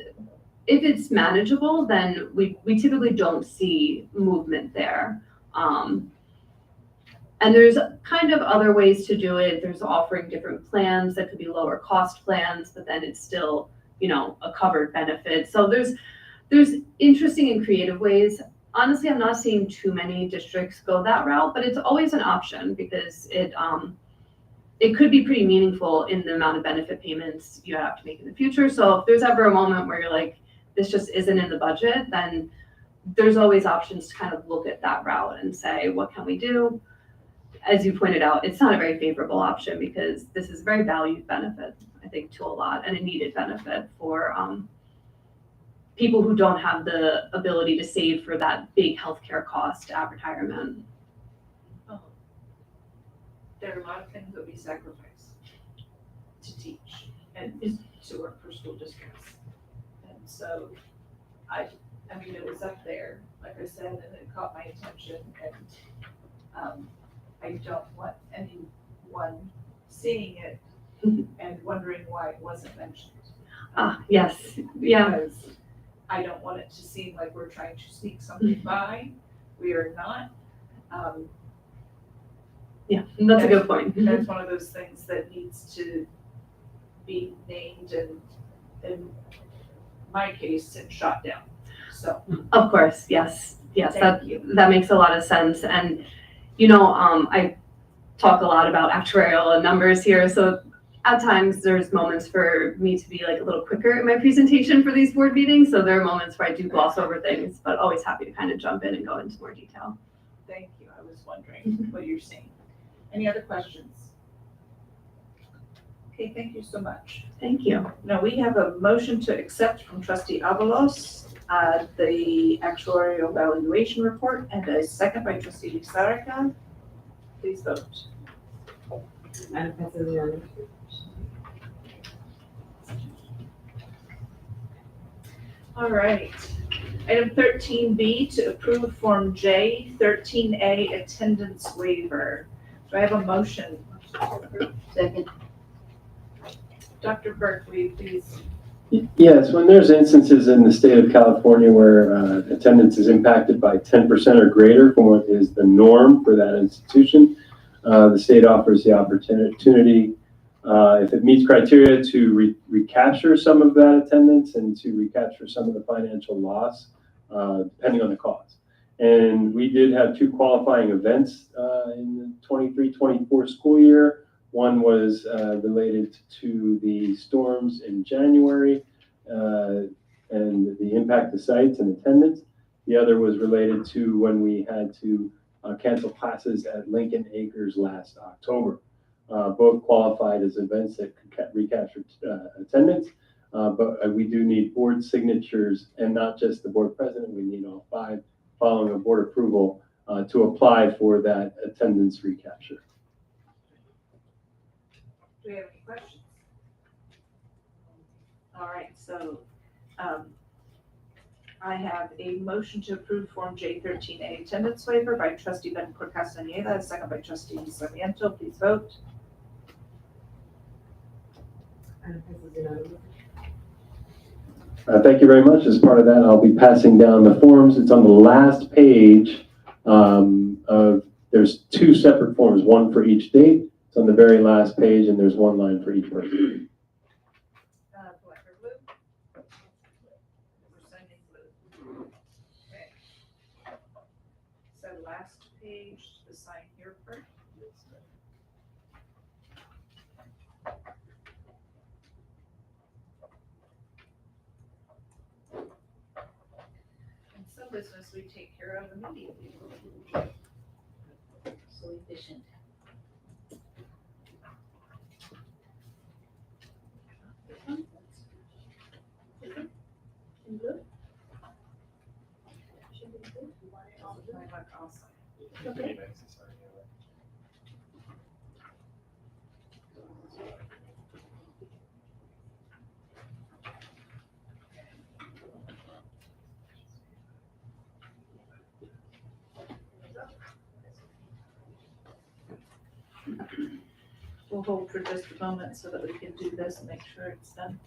if it's manageable, then we typically don't see movement there. And there's kind of other ways to do it. There's offering different plans that could be lower cost plans, but then it's still, you know, a covered benefit. So there's interesting and creative ways. Honestly, I'm not seeing too many districts go that route, but it's always an option because it could be pretty meaningful in the amount of benefit payments you have to make in the future. So if there's ever a moment where you're like, this just isn't in the budget, then there's always options to kind of look at that route and say, what can we do? As you pointed out, it's not a very favorable option because this is a very valued benefit, I think, to a lot, and a needed benefit for people who don't have the ability to save for that big healthcare cost at retirement. There are a lot of things that we sacrifice to teach and to work for school districts. And so I mean, it was up there, like I said, and it caught my attention, and I don't want anyone seeing it and wondering why it wasn't mentioned. Yes, yeah. Because I don't want it to seem like we're trying to sneak something by. We are not. Yeah, that's a good point. That's one of those things that needs to be named and, in my case, and shot down. So. Of course, yes, Thank you. that makes a lot of sense. And, you know, I talk a lot about actuarial and numbers here, so at times there's moments for me to be like a little quicker in my presentation for these board meetings. So there are moments where I do gloss over things, but always happy to kind of jump in and go into more detail. Thank you. I was wondering what you're seeing. Any other questions? Okay, thank you so much. Thank you. Now, we have a motion to accept from trustee Avalos, the actuarial valuation report, and a second by trustee Lizarraga. Please vote. Madam President. All right. Item 13B, to approve Form J 13A attendance waiver. Do I have a motion? Second. Dr. Burke, will you please? Yes, when there's instances in the state of California where attendance is impacted by 10% or greater from what is the norm for that institution, the state offers the opportunity, if it meets criteria, to recapture some of that attendance and to recapture some of the financial loss, depending on the cause. And we did have two qualifying events in the 23-24 school year. One was related to the storms in January and the impact to sites and attendance. The other was related to when we had to cancel classes at Lincoln Acres last October. Both qualified as events that could recapture attendance, but we do need board signatures, and not just the board president. We need all 5 following a board approval to apply for that attendance recapture. Do we have any questions? All right, so I have a motion to approve Form J13A attendance waiver by trustee Bencore Castaneda, a second by trustee Sarmiento. Please vote. Thank you very much. As part of that, I'll be passing down the forms. It's on the last page. There's two separate forms, one for each date. It's on the very last page, and there's one line for each person. Black or blue? We're sending blue. Okay. So last page, the sign here first. And some business we take care of immediately. So efficient. We'll hold for just a moment so that we can do this and make sure it's done.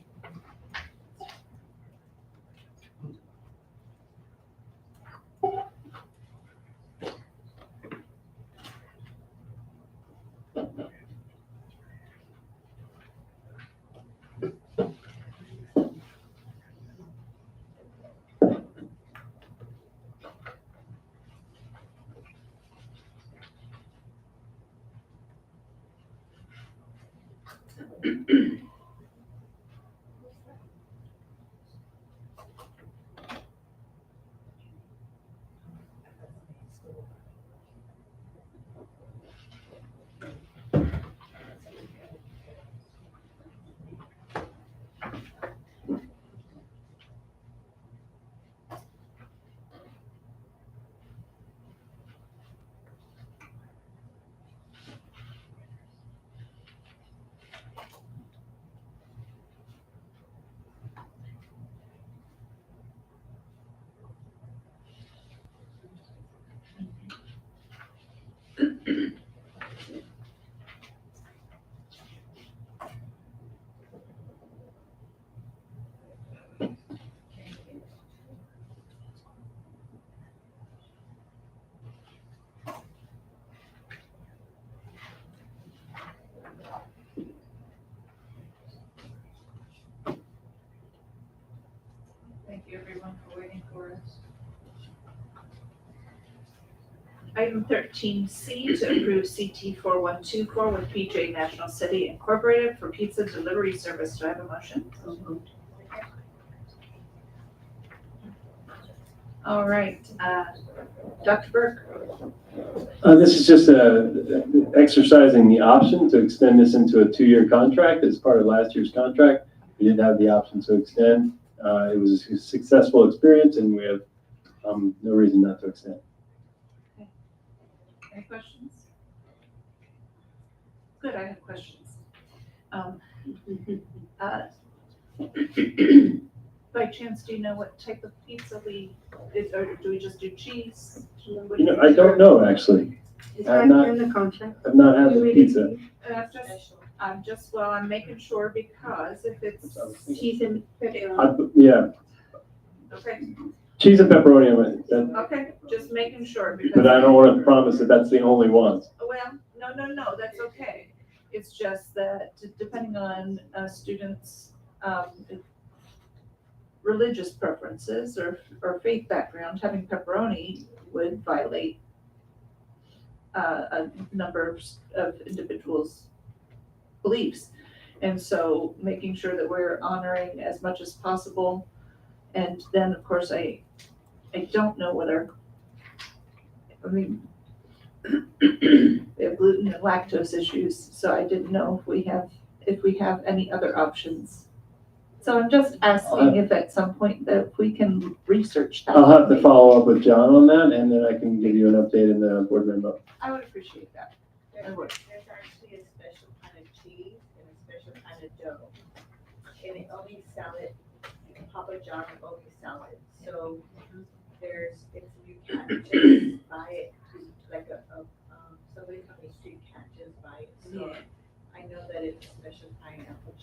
Thank you everyone for waiting for us. Item 13C to approve CT 4124 with PJ National City Incorporated for pizza delivery service. Do I have a motion? All right, Dr. Burke. This is just exercising the option to extend this into a 2-year contract as part of last year's contract. We did have the option to extend. It was a successful experience, and we have no reason not to extend. Any questions? Good, I have questions. By chance, do you know what type of pizza or do we just do cheese? I don't know, actually. It's I'm right not- in the contract. I've not had the pizza. I'm making sure because if it's, Cheese and pepperoni. Yeah, okay, cheese and pepperoni, okay, just making sure because. but I don't want to promise that that's the only ones. Well, no, that's okay. It's just that depending on students' religious preferences or faith background, having pepperoni would violate a number of individuals' beliefs. And so making sure that we're honoring as much as possible. And then, of course, I don't know we have gluten and lactose issues, so I didn't know if we have any other options. So I'm just asking if at some point that we can research that. I'll have to follow up with John on that, and then I can give you an update in the board member. I would appreciate that. I would. There's actually a special kind of cheese and a special kind of dough. And they only sell it, Papa John only sell it. So there's things you can't just buy it, like somebody from the street can't just buy it. So I know that it's a special pineapple,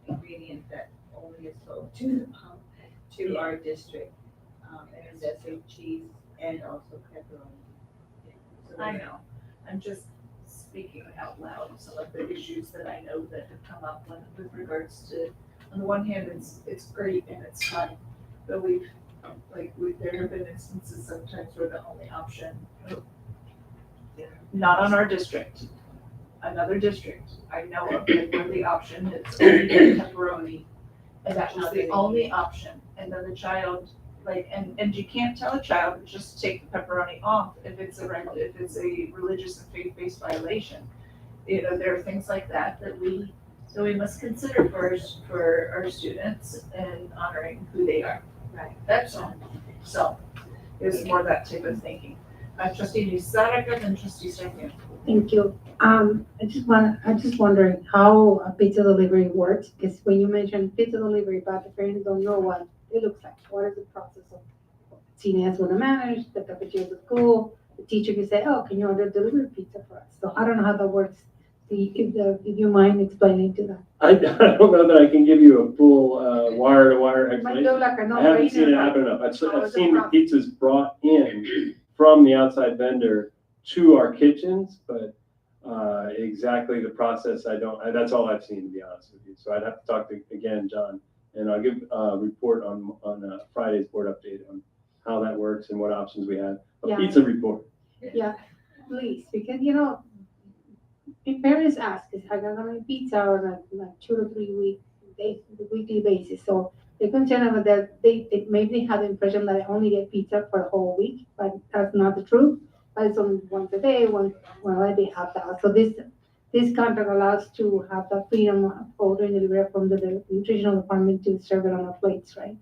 ingredient that only is sold to our district. And that's a cheese and also pepperoni. So I know, I'm just speaking out loud of some of the issues that I know that have come up with regards to, on the one hand, it's great and it's fun, but there have been instances sometimes where the only option, not on our district, another district, I know of, where the option is only pepperoni, and that was the only option, and then the child, and you can't tell a child to just take the pepperoni off if it's a religious and faith-based violation. There are things like that we must consider for our students and honoring who they are. Right. That's all. So, it's more that type of thinking. Trustee Nisaraka and Trustee Sarmiento. Thank you. I'm just wondering how a pizza delivery works, because when you mention pizza delivery, but the parents don't know what it looks like. What is the process of seniors want to manage, the cafeteria at school, the teacher can say, oh, can you order delivery pizza for us? So I don't know how that works. If you mind explaining to that? I don't know that I can give you a full wire-to-wire It might explanation. go like a I haven't seen it no-brainer, happen enough. I've How is seen the the pizzas brought in from the outside vendor to our kitchens, but exactly the process, that's all I've seen, to be honest with you. So I'd have to talk to, again, John, and I'll give a report on Friday's board update on how that works and what options we have. A Yeah. pizza report. Yeah, please, because if parents ask, is I got my pizza on like 2 to 3 weekly basis, so they're concerned about that. They maybe have the impression that I only get pizza for a whole week, but that's not the truth. But it's only once a day, they have that. So this contract allows to have the freedom of ordering delivery from the nutritional department to serve it on our plates, right?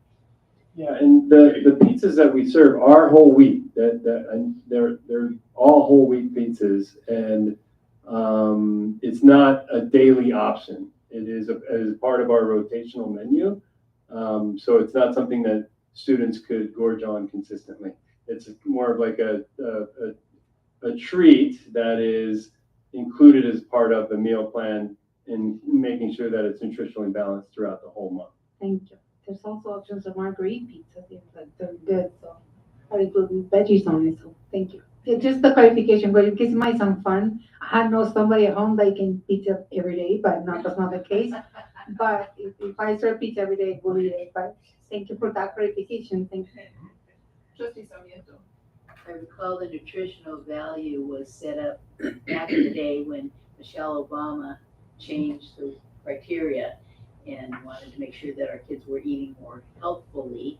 Yeah, and the pizzas that we serve are whole wheat. And they're all whole wheat pizzas, and it's not a daily option. It is part of our rotational menu. So it's not something that students could gorge on consistently. It's more of like a treat that is included as part of the meal plan in making sure that it's nutritionally balanced throughout the whole month. Thank you. There's also options of marguerite pizza, they're good, so I put veggies on it, so thank you. Yeah, just the clarification, but it might sound fun. I know somebody at home that can pizza every day, but that's not the case. But if I serve pizza every day, we'll eat it, but thank you for that clarification, thank you. Trustee Sarmiento. I recall the nutritional value was set up back in the day when Michelle Obama changed the criteria and wanted to make sure that our kids were eating more healthfully.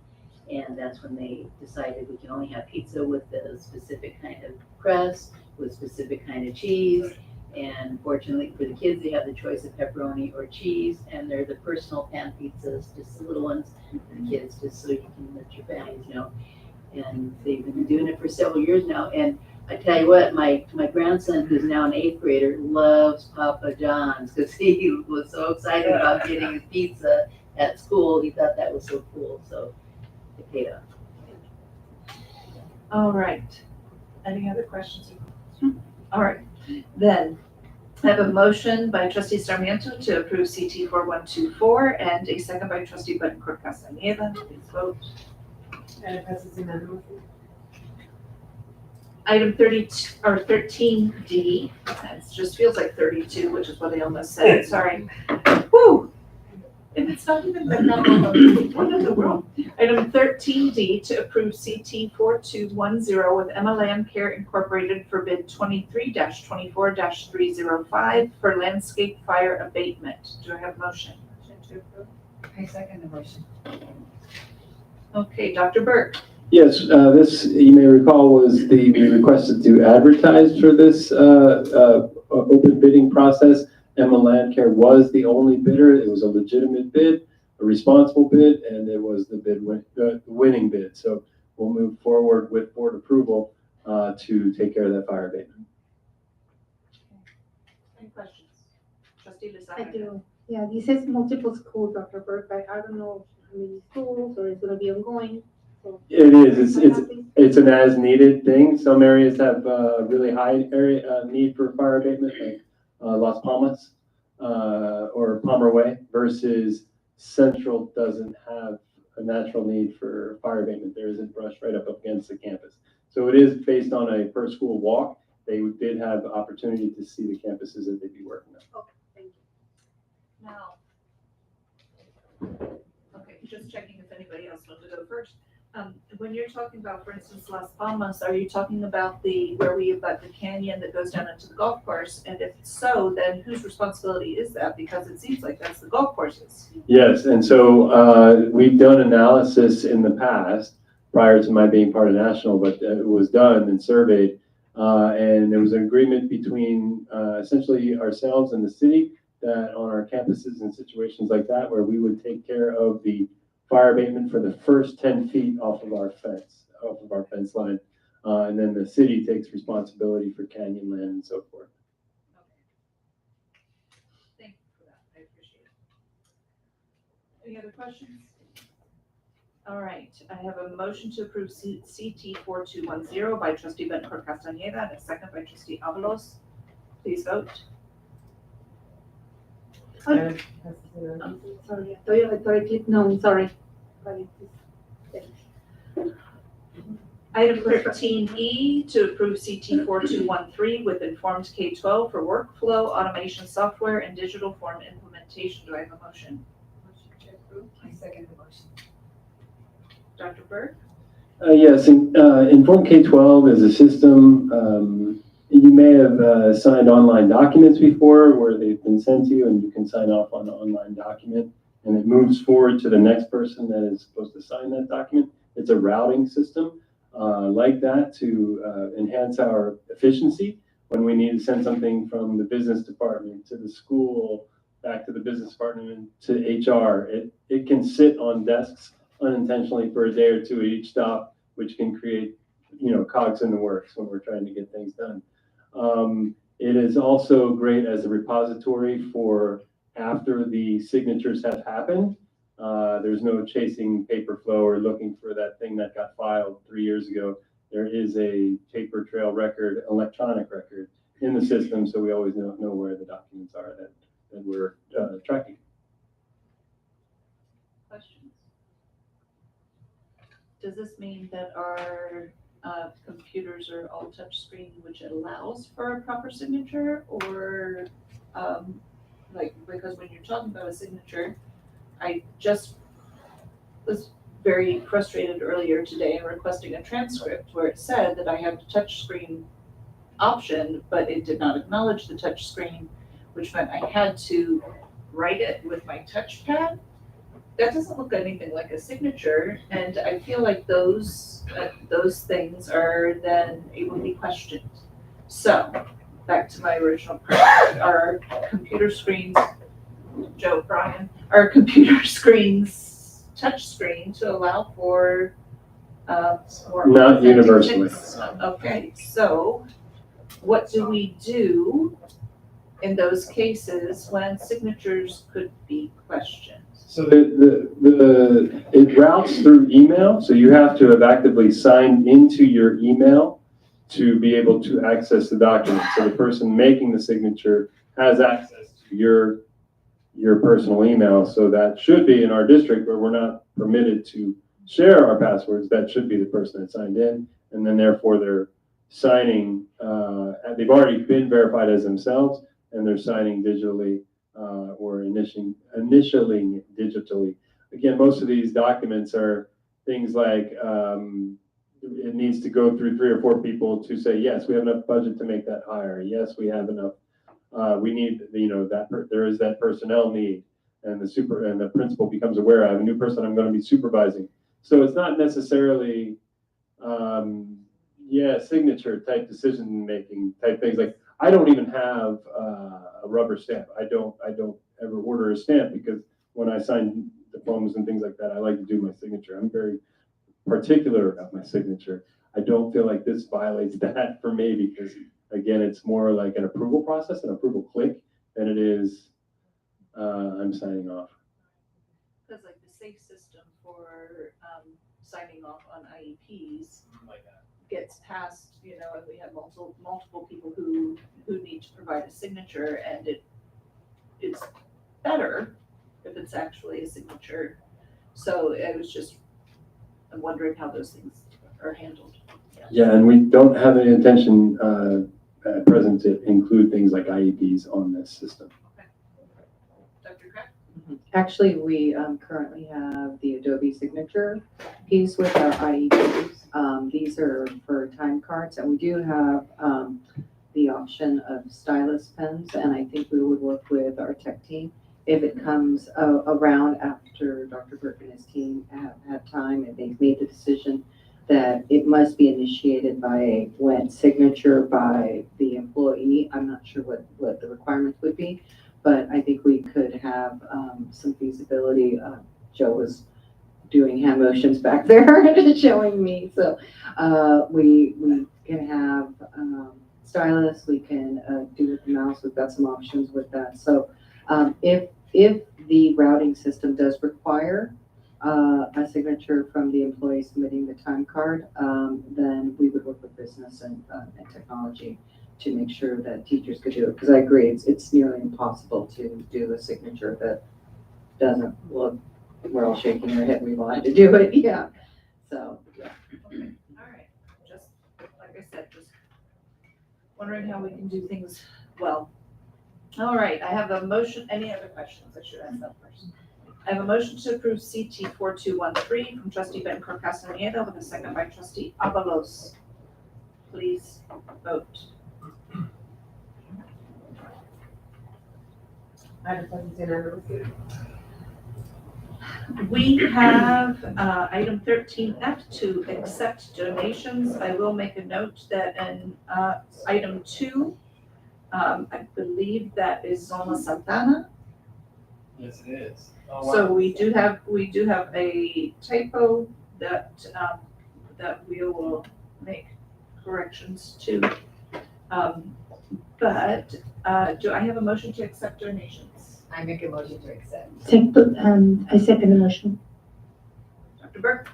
And that's when they decided we can only have pizza with a specific kind of crust, with specific kind of cheese. And fortunately for the kids, they have the choice of pepperoni or cheese, and they're the personal pan pizzas, just the little ones for the kids, just so you can let your families know. And they've been doing it for several years now. And I tell you what, my grandson, who's now an 8th grader, loves Papa John's because he was so excited about getting his pizza at school. He thought that was so cool. So it paid off. All right. Any other questions? All right, then I have a motion by Trustee Sarmiento to approve CT 4124 and a second by Trustee Betancourt Castañeda. Please vote. And it passes unanimously. Item 13D, it just feels like 32, which is what I almost said, sorry. Whew. And it's not even the number of what in the world. Item 13D to approve CT 4210 with MLM Care Incorporated for bid 23-24-305 for landscape fire abatement. Do I have a motion? Motion to approve. I second the motion. Okay, Dr. Burke. Yes, this, you may recall, was we requested to advertise for this open bidding process. Emma Landcare was the only bidder. It was a legitimate bid, a responsible bid, and it was the winning bid. So we'll move forward with board approval to take care of that fire abatement. Any questions? Trustee I Lozada. do, yeah, this is multiple schools, Dr. Burke, but I don't know many schools, or is it gonna be ongoing? It is, it's an as-needed thing. Some areas have really high need for fire abatement, like Las Palmas or Palmer Way, versus Central doesn't have a natural need for fire abatement. There isn't brush right up against the campus. So it is based on a per-school walk. They did have the opportunity to see the campuses that they'd be working on. Okay, thank you. Now, okay, just checking if anybody else wants to go first. When you're talking about, for instance, Las Palmas, are you talking about where we have got the canyon that goes down into the golf course? And if so, then whose responsibility is that? Because it seems like that's the golf course's. Yes, and so we've done analysis in the past, prior to my being part of National, but it was done and surveyed. And there was an agreement between essentially ourselves and the city that on our campuses and situations like that, where we would take care of the fire abatement for the first 10 feet off of our fence line. And then the city takes responsibility for canyon land and so forth. Thank you for that. I appreciate it. Any other questions? All right, I have a motion to approve CT 4210 by trustee Bettencourt Castañeda and a second by trustee Avalos. Please vote. I'm sorry, I thought I clicked no, I'm sorry. Item 13E, to approve CT 4213 with Informed K-12 for workflow automation software and digital form implementation. Do I have a motion? Motion to approve. I second the motion. Dr. Berg? Yes, Inform K-12 is a system. You may have signed online documents before where they've been sent to you and you can sign off on an online document and it moves forward to the next person that is supposed to sign that document. It's a routing system like that to enhance our efficiency when we need to send something from the business department to the school, back to the business department to HR. It can sit on desks unintentionally for a day or two at each stop, which can create, cogs in the works when we're trying to get things done. It is also great as a repository for after the signatures have happened. There's no chasing paper flow or looking for that thing that got filed 3 years ago. There is a paper trail record, electronic record in the system, so we always know where the documents are that we're tracking. Questions? Does this mean that our computers are all touchscreen, which allows for a proper signature, or because when you're talking about a signature, I just was very frustrated earlier today in requesting a transcript where it said that I have the touchscreen option, but it did not acknowledge the touchscreen, which meant I had to write it with my touchpad. That doesn't look anything like a signature, and I feel like those things are then able to be questioned. So, back to my original point, our computer screens, Joe, Brian, our computer screens, touch screen to allow for more. Not universally. Okay, so what do we do in those cases when signatures could be questioned? So it routes through email, so you have to have actively signed into your email to be able to access the document. So the person making the signature has access to your personal email. So that should be in our district where we're not permitted to share our passwords. That should be the person that signed in, and then therefore they're signing. They've already been verified as themselves, and they're signing digitally. Or initially digitally. Again, most of these documents are things like it needs to go through 3 or 4 people to say, yes, we have enough budget to make that hire. Yes, we have enough. We need, there is that personnel need, and the principal becomes aware I have a new person I'm going to be supervising. So it's not necessarily, signature type decision making type things. Like I don't even have a rubber stamp. I don't ever order a stamp because when I sign diplomas and things like that, I like to do my signature. I'm very particular about my signature. I don't feel like this violates that for me because again, it's more like an approval process, an approval click than it is I'm signing off. Because like the SAFE system for signing off on IEPs Like that. gets passed, you know, and we have multiple people who need to provide a signature, and it's better if it's actually a signature. So I'm wondering how those things are handled. Yeah, and we don't have any intention at present to include things like IEPs on this system. Dr. Craft? Actually, we currently have the Adobe signature piece with our IEPs. These are for time cards, and we do have the option of stylus pens, and I think we would work with our tech team if it comes around after Dr. Burke and his team have had time and they've made the decision that it must be initiated by a wet signature by the employee. I'm not sure what the requirements would be, but I think we could have some feasibility. Joe was doing hand motions back there showing me. So we can have stylus, we can do with the mouse. We've got some options with that. So if the routing system does require a signature from the employee submitting the time card, then we would work with business and technology to make sure that teachers could do it. Because I agree, it's nearly impossible to do a signature that doesn't look, we're all shaking our head, we wanted to do it, yeah. So, yeah. Okay, all right. Just, like I said, just wondering how we can do things well. All right, I have a motion. Any other questions? I should ask that first. I have a motion to approve CT 4213 from trustee Betancourt Castaneda with a second by trustee Avalos. Please vote. We have item 13F to accept donations. I will make a note that in item 2, I believe that is Zona Santana. Yes, it is. So we do have a typo that we will make corrections to. But do I have a motion to accept donations? I make a motion to accept. I second the motion. Dr. Burke?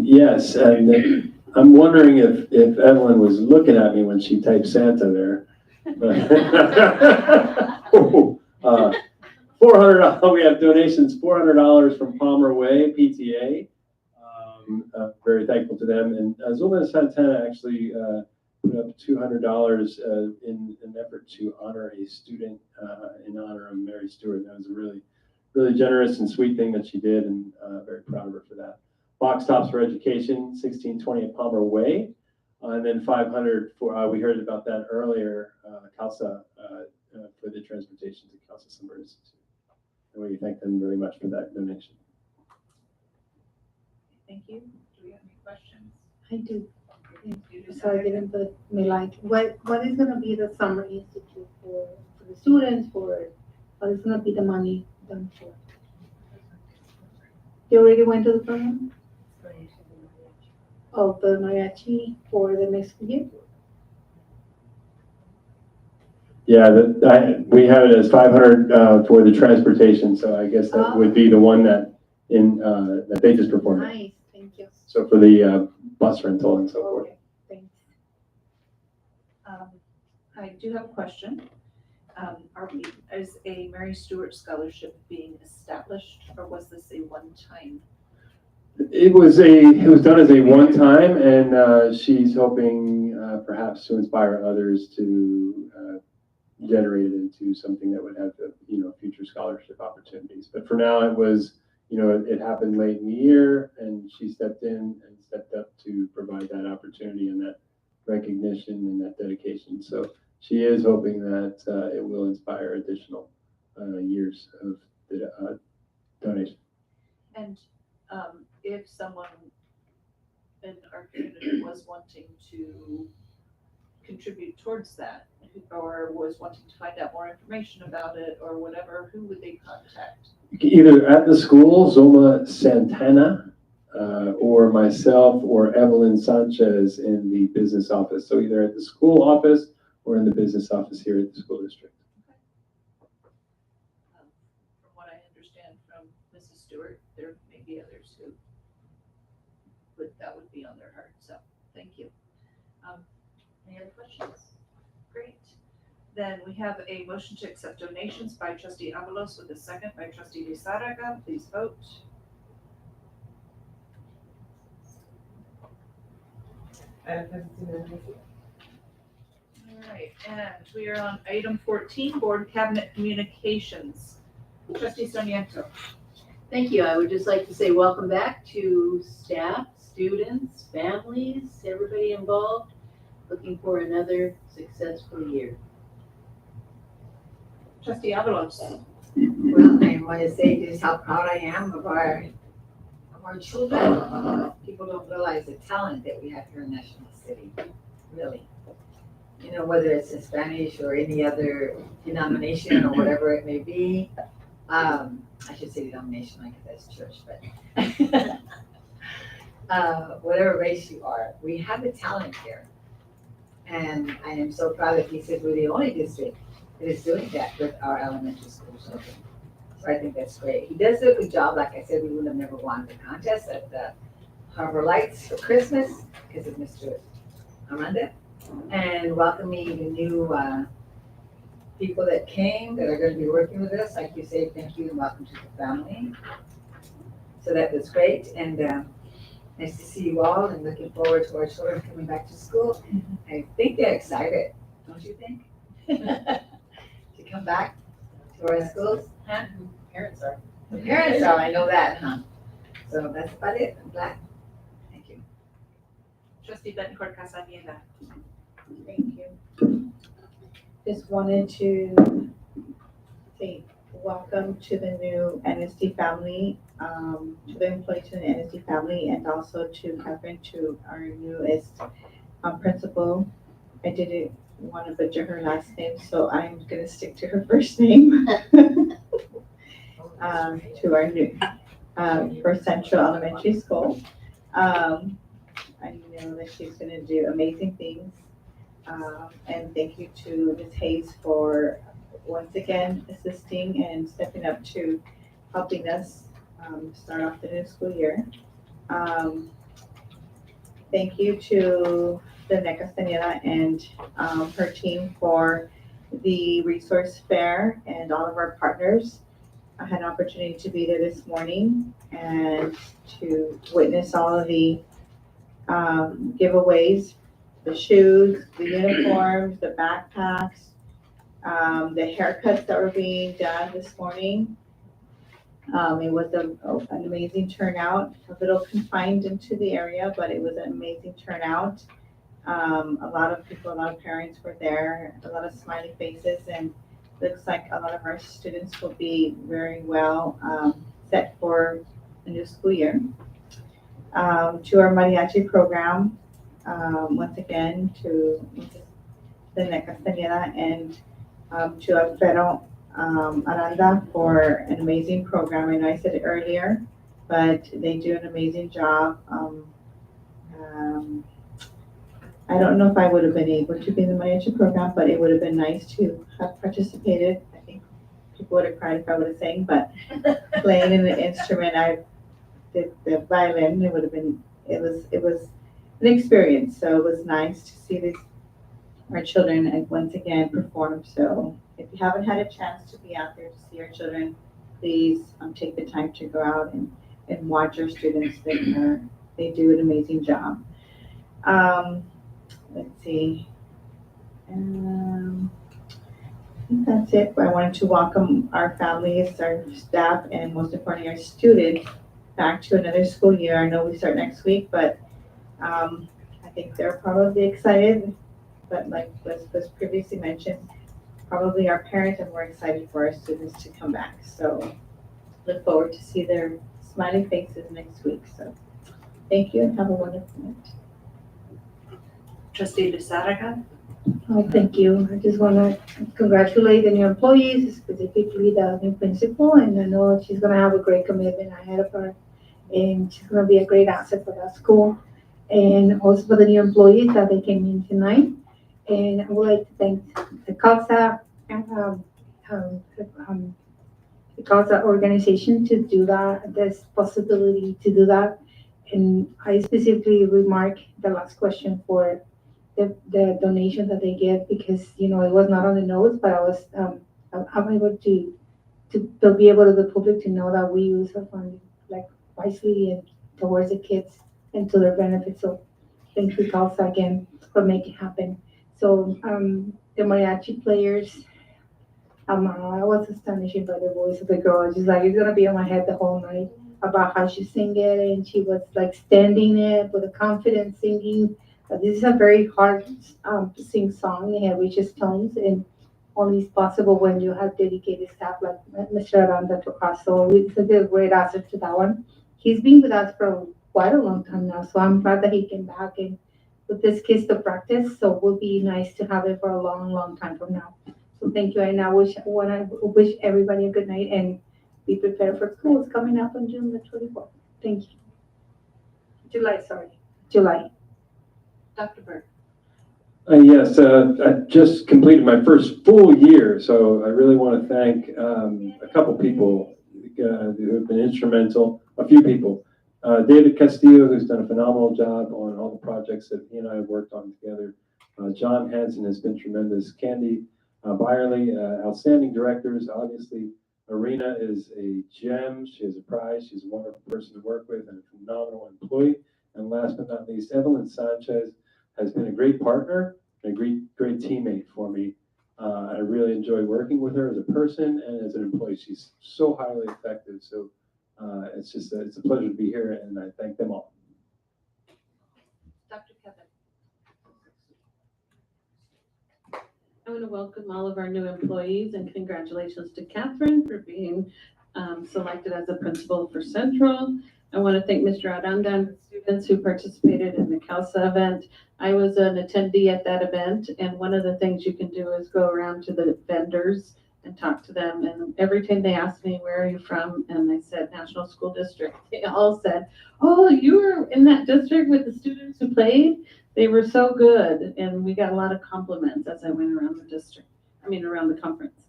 Yes, and I'm wondering if Evelyn was looking at me when she typed Santa there. $400, we have donations, $400 from Palmer Way PTA. Very thankful to them. And Zona Santana actually put up $200 in an effort to honor a student in honor of Mary Stewart. That was a really, really generous and sweet thing that she did, and very proud of her for that. Box Tops for Education, 1620 at Palmer Way. And then 500 for, we heard about that earlier, CALSA for the transportation to CALSA Summer Institute. And we thank them very much for that donation. Thank you. Do we have any questions? I do. You do. Sorry, I didn't put me like, what is gonna be the summer institute for the students, what is gonna be the money done for? You already went to the program? Of the mariachi for the next year? Yeah, we have it as 500 for the transportation, so I guess that would be the one that that they just performed. Nice, thank you. So for the bus rental and so forth. Okay, thanks. I do have a question. Is a Mary Stewart Scholarship being established, or was this a one-time? It was done as a one-time, and she's hoping perhaps to inspire others to generate it into something that would have future scholarship opportunities. But for now, it was it happened late in the year, and she stepped in and stepped up to provide that opportunity and that recognition and that dedication. So she is hoping that it will inspire additional years of the donation. And if someone in our community was wanting to contribute towards that, or was wanting to find out more information about it, or whatever, who would they contact? Either at the school, Zoma Santana, or myself, or Evelyn Sanchez in the business office. So either at the school office or in the business office here at the school district. From what I understand from Ms. be on their heart. So, thank you. Any other questions? Great. Then we have a motion to accept donations by trustee Avalos with a second by trustee Lizarraga. Please vote. All right, and we are on item 14, board cabinet communications. Trustee Sarmiento. Thank you. I would just like to say welcome back to staff, students, families, everybody involved. Looking for another successful year. Trustee Avalos. Well, I want to say just how proud I am of our children. People don't realize the talent that we have here in National City, really. You know, whether it's in Spanish or any other denomination or whatever it may be. I should say denomination, like that's church, but whatever race you are, we have the talent here. And I am so proud that he said we're the only district that is doing that with our elementary school children. So I think that's great. He does do a good job. Like I said, we would have never won the contest at the Harbor Lights for Christmas because of Mr. Aranda. And welcoming the new people that came that are going to be working with us. Like you say, thank you and welcome to the family. So that was great. And nice to see you all and looking forward to our children coming back to school. I think they're excited, don't you think? To come back to our schools, huh? Parents are. The parents are, I know that, huh? So that's about it. I'm glad. Thank you. Trustee Bettencourt Casabiela. Thank you. Just wanted to say welcome to the new NSD family, to the employees in the NSD family, and also to Catherine, to our newest principal. I didn't want to butcher her last name, so I'm gonna stick to her first name. To our new, for Central Elementary School. I know that she's gonna do amazing things. And thank you to Ms. Hayes for once again assisting and stepping up to helping us start off the new school year. Thank you to Dana Castaneda and her team for the resource fair and all of our partners. I had an opportunity to be there this morning and to witness all of the giveaways, the shoes, the uniforms, the backpacks, the haircuts that were being done this morning. It was an amazing turnout, a little confined into the area, but it was an amazing turnout. A lot of people, a lot of parents were there, a lot of smiley faces, and looks like a lot of our students will be very well set for the new school year. To our mariachi program, once again, to Dana Castaneda and to Alfredo Aranda for an amazing program. I know I said it earlier, but they do an amazing job. I don't know if I would have been able to be in the mariachi program, but it would have been nice to have participated. I think people would have cried if I would have sang, but playing an instrument, the violin, it would have been, it was an experience. So it was nice to see our children once again perform. So if you haven't had a chance to be out there to see our children, please take the time to go out and watch our students. They do an amazing job. Let's see. I think that's it. I wanted to welcome our families, our staff, and most importantly, our students back to another school year. I know we start next week, but I think they're probably excited. But like was previously mentioned, probably our parents are more excited for our students to come back. So look forward to see their smiley faces next week. So thank you and have a wonderful night. Trustee Lizarraga. Oh, thank you. I just want to congratulate the new employees, specifically the new principal, and I know she's going to have a great commitment ahead of her, and she's going to be a great asset for that school, and also for the new employees that they came in tonight. And I would like to thank the CASA, the CASA organization to do that, this possibility to do that, and I specifically remark the last question for the donation that they get because, you know, it was not on the notes, but I was, I'm able to be able to the public to know that we use the fund like wisely and towards the kids and to their benefit. So thank you, Tulsa, again for making it happen. So the mariachi players, I was astonished by the voice of the girl. She's like, it's gonna be on my head the whole night about how she sang it, and she was like standing it with a confidence singing. This is a very hard to sing song, and it reaches tones, and only is possible when you have dedicated staff like Mr. Aranda Tocar. So it's a great asset to that one. He's been with us for quite a long time now, so I'm glad that he came back and put this kids to practice. So it would be nice to have it for a long, long time from now. So thank you, and I wish everybody a good night and be prepared for school. It's coming up on June the 24th. Thank you. July. Dr. Burke. Yes, I just completed my first full year, so I really want to thank a couple people who have been instrumental, a few people. David Castillo, who's done a phenomenal job on all the projects that he and I have worked on together. John Hansen has been tremendous. Candy Byerly, outstanding directors. Obviously, Arena is a gem. She is a prize. She's a wonderful person to work with and a phenomenal employee. And last but not least, Evelyn Sanchez has been a great partner and a great teammate for me. I really enjoy working with her as a person and as an employee. She's so highly effective. So it's a pleasure to be here, and I thank them all. Dr. Kevin. I want to welcome all of our new employees and congratulations to Catherine for being selected as a principal for Central. I want to thank Mr. Aranda and the students who participated in the CALSA event. I was an attendee at that event, and one of the things you can do is go around to the vendors and talk to them. And every time they asked me, where are you from? And I said, National School District. They all said, oh, you were in that district with the students who played? They were so good. And we got a lot of compliments as I went around around the conference.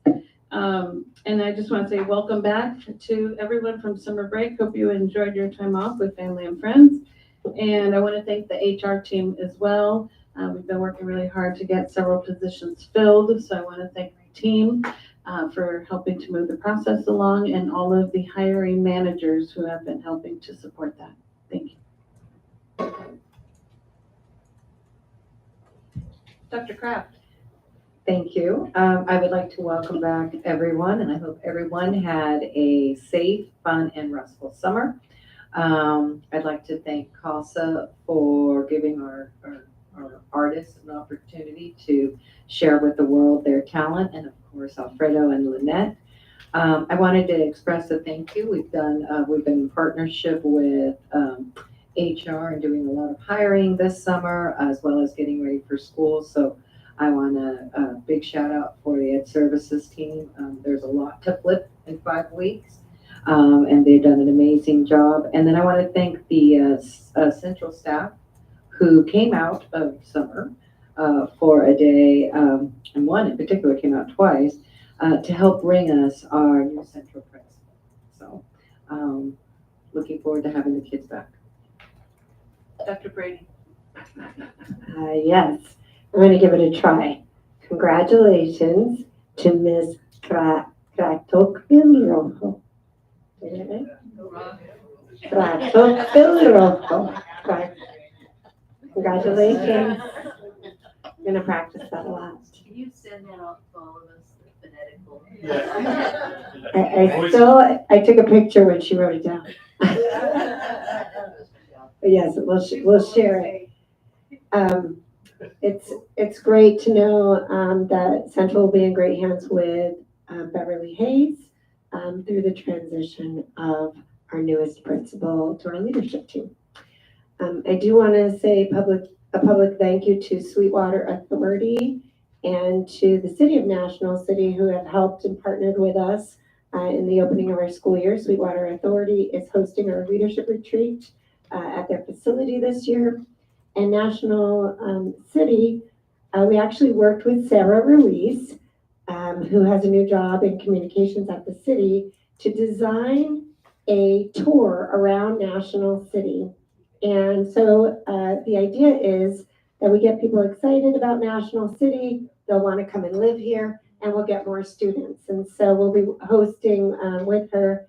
And I just want to say welcome back to everyone from summer break. Hope you enjoyed your time off with family and friends. And I want to thank the HR team as well. We've been working really hard to get several positions filled. So I want to thank my team for helping to move the process along, and all of the hiring managers who have been helping to support that. Thank you. Dr. Kraft. Thank you. I would like to welcome back everyone, and I hope everyone had a safe, fun, and restful summer. I'd like to thank CALSA for giving our artists an opportunity to share with the world their talent, and of course Alfredo and Lynette. I wanted to express a thank you. We've been in partnership with HR and doing a lot of hiring this summer, as well as getting ready for school. So I want a big shout out for the Ed Services team. There's a lot to flip in 5 weeks, and they've done an amazing job. And then I want to thank the Central staff who came out of summer for a day, and one in particular came out twice, to help bring us our new Central principal. So looking forward to having the kids back. Dr. Brady. Yes, I'm going to give it a try. Congratulations to Ms. Kratokvilrojo. Kratokvilrojo. Congratulations. I'm going to practice that a lot. Can you send that out to all of us, the phonetical? I took a picture when she wrote it down. But yes, we'll share it. It's great to know that Central will be in great hands with Beverly Hayes through the transition of our newest principal to our leadership team. I do want to say a public thank you to Sweetwater Authority and to the City of National City, who have helped and partnered with us in the opening of our school year. Sweetwater Authority is hosting our leadership retreat at their facility this year. And National City, we actually worked with Sarah Ruiz, who has a new job in communications at the city, to design a tour around National City And so the idea is that we get people excited about National City. They'll want to come and live here, and we'll get more students. And so we'll be hosting with her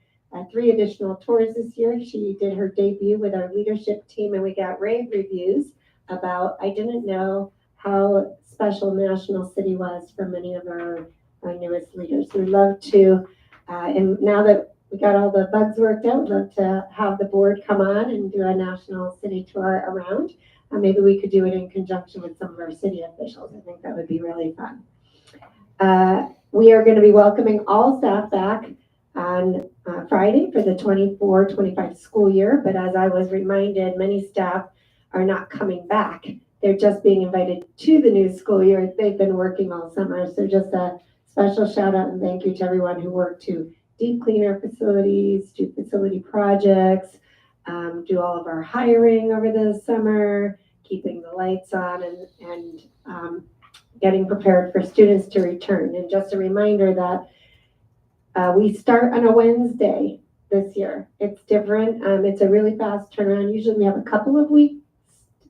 3 additional tours this year. She did her debut with our leadership team, and we got rave reviews about, I didn't know how special National City was for many of our newest leaders. We'd love to, and now that we got all the bugs worked out, we'd love to have the board come on and do a National City tour around. Maybe we could do it in conjunction with some of our city officials. I think that would be really fun. We are going to be welcoming all staff back on Friday for the 24-25 school year. But as I was reminded, many staff are not coming back. They're just being invited to the new school year. They've been working all summer. So just a special shout out and thank you to everyone who worked to deep clean our facilities, do facility projects, do all of our hiring over the summer, keeping the lights on and getting prepared for students to return. And just a reminder that we start on a Wednesday this year. It's different. It's a really fast turnaround. Usually we have a couple of weeks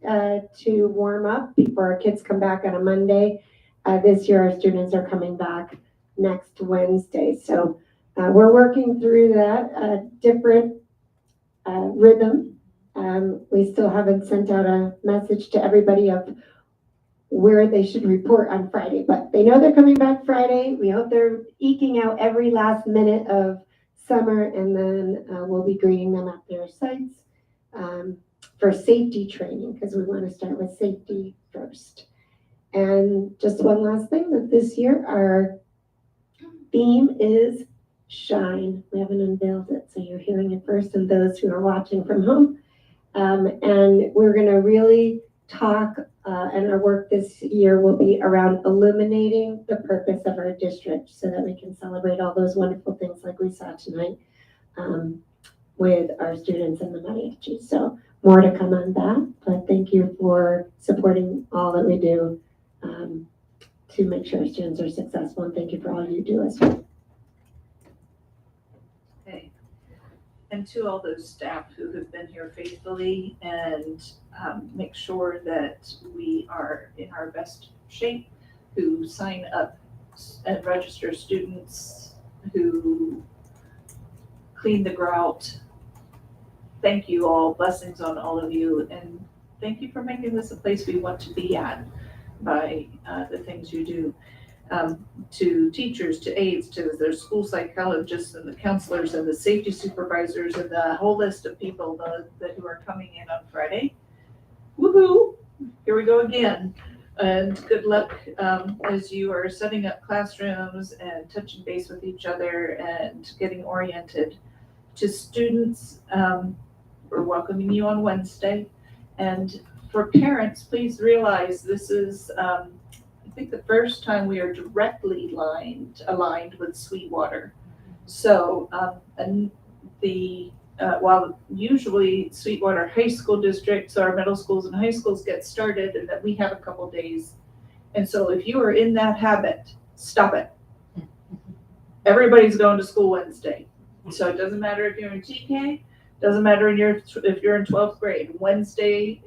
to warm up before our kids come back on a Monday. This year our students are coming back next Wednesday. So we're working through that different rhythm. We still haven't sent out a message to everybody of where they should report on Friday, but they know they're coming back Friday. We hope they're eking out every last minute of summer, and then we'll be greeting them at their sites for safety training, because we want to start with safety first. And just one last thing, that this year our theme is Shine. We haven't unveiled it, so you're hearing it first, and those who are watching from home. And we're going to really talk, and our work this year will be around illuminating the purpose of our district so that we can celebrate all those wonderful things like we saw tonight with our students in the mariachi. So more to come on that, but thank you for supporting all that we do to make sure our students are successful, and thank you for all you do as well. And to all those staff who have been here faithfully and make sure that we are in our best shape, who sign up and register students, who clean the grout. Thank you all, blessings on all of you, and thank you for making this a place we want to be at by the things you do. To teachers, to aides, to their school psychologists and the counselors and the safety supervisors and the whole list of people who are coming in on Friday. Woohoo! Here we go again. And good luck as you are setting up classrooms and touching base with each other and getting oriented. To students, we're welcoming you on Wednesday. And for parents, please realize this is I think the first time we are directly aligned with Sweetwater. So, and while usually Sweetwater High School districts, our middle schools and high schools get started, and that we have a couple days. And so if you are in that habit, stop it. Everybody's going to school Wednesday. So it doesn't matter if you're in TK, doesn't matter if you're in 12th grade. Wednesday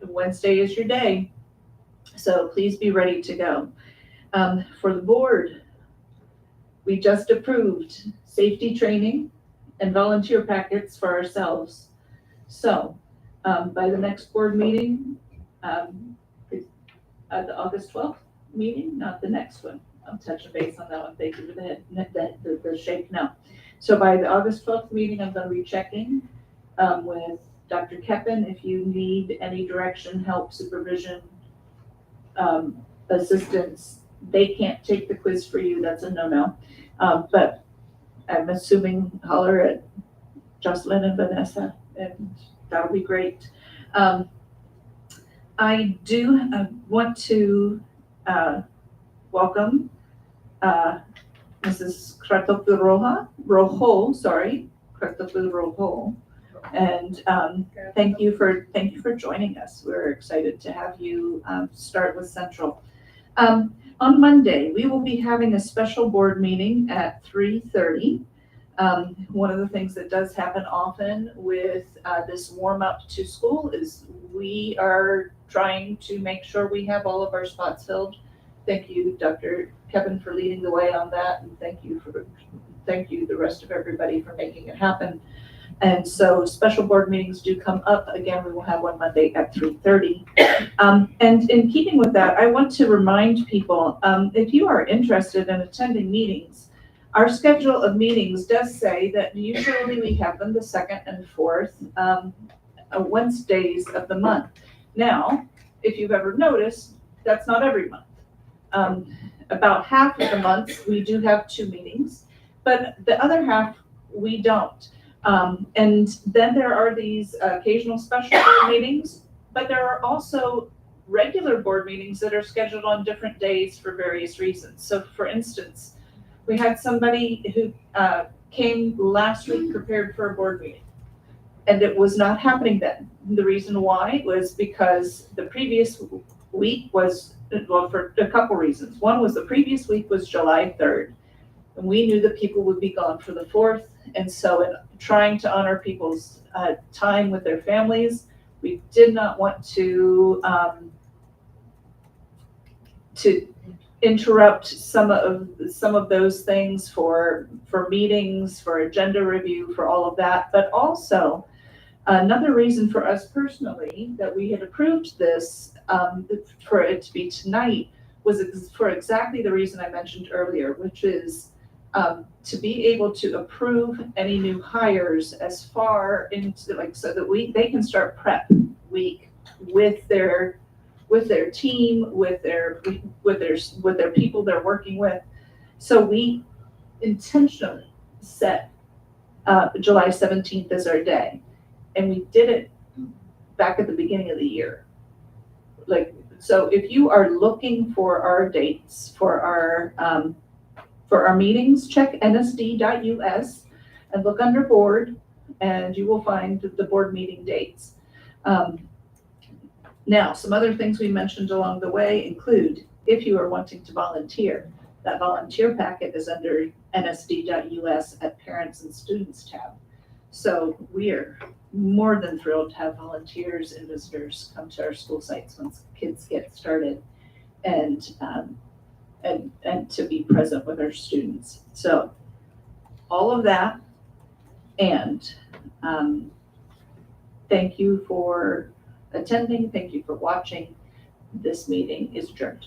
is your day. So please be ready to go. For the board, we just approved safety training and volunteer packets for ourselves. So by the next board meeting, the August 12th meeting, not the next one. I'm touching base on that one. Thank you for the shake now. So by the August 12th meeting, I'm going to be checking with Dr. Keppen if you need any direction, help, supervision, assistance. They can't take the quiz for you. That's a no-no. But I'm assuming holler at Jocelyn and Vanessa, and that'll be great. I do want to welcome Mrs. Rojo, and thank you for joining us. We're excited to have you start with Central. On Monday, we will be having a special board meeting at 3:30 One of the things that does happen often with this warm up to school is we are trying to make sure we have all of our spots filled. Thank you, Dr. Kevin, for leading the way on that, and thank you the rest of everybody for making it happen. And so special board meetings do come up. Again, we will have one Monday at 3:30. And in keeping with that, I want to remind people, if you are interested in attending meetings, our schedule of meetings does say that usually we have them the second and fourth Wednesdays of the month. Now, if you've ever noticed, that's not every month. About half of the months, we do have 2 meetings, but the other half, we don't. And then there are these occasional special board meetings, but there are also regular board meetings that are scheduled on different days for various reasons. So for instance, we had somebody who came last week prepared for a board meeting, and it was not happening then. The reason why was because the previous week was, well, for a couple reasons. One was the previous week was July 3rd, and we knew that people would be gone for the 4th. And so in trying to honor people's time with their families, we did not want to interrupt some of those things for meetings, for agenda review, for all of that. But also another reason for us personally that we had approved this for it to be tonight was for exactly the reason I mentioned earlier, which is to be able to approve any new hires as far into so that they can start prep week with their team, with their people they're working with. So we intentionally set July 17th as our day, and we did it back at the beginning of the year. So if you are looking for our dates for our meetings, check nsd.us and look under board, and you will find the board meeting dates. Now, some other things we mentioned along the way include, if you are wanting to volunteer, that volunteer packet is under nsd.us at Parents and Students tab. So we are more than thrilled to have volunteers and visitors come to our school sites once kids get started, and to be present with our students. So all of that, and thank you for attending. Thank you for watching. This meeting is adjourned.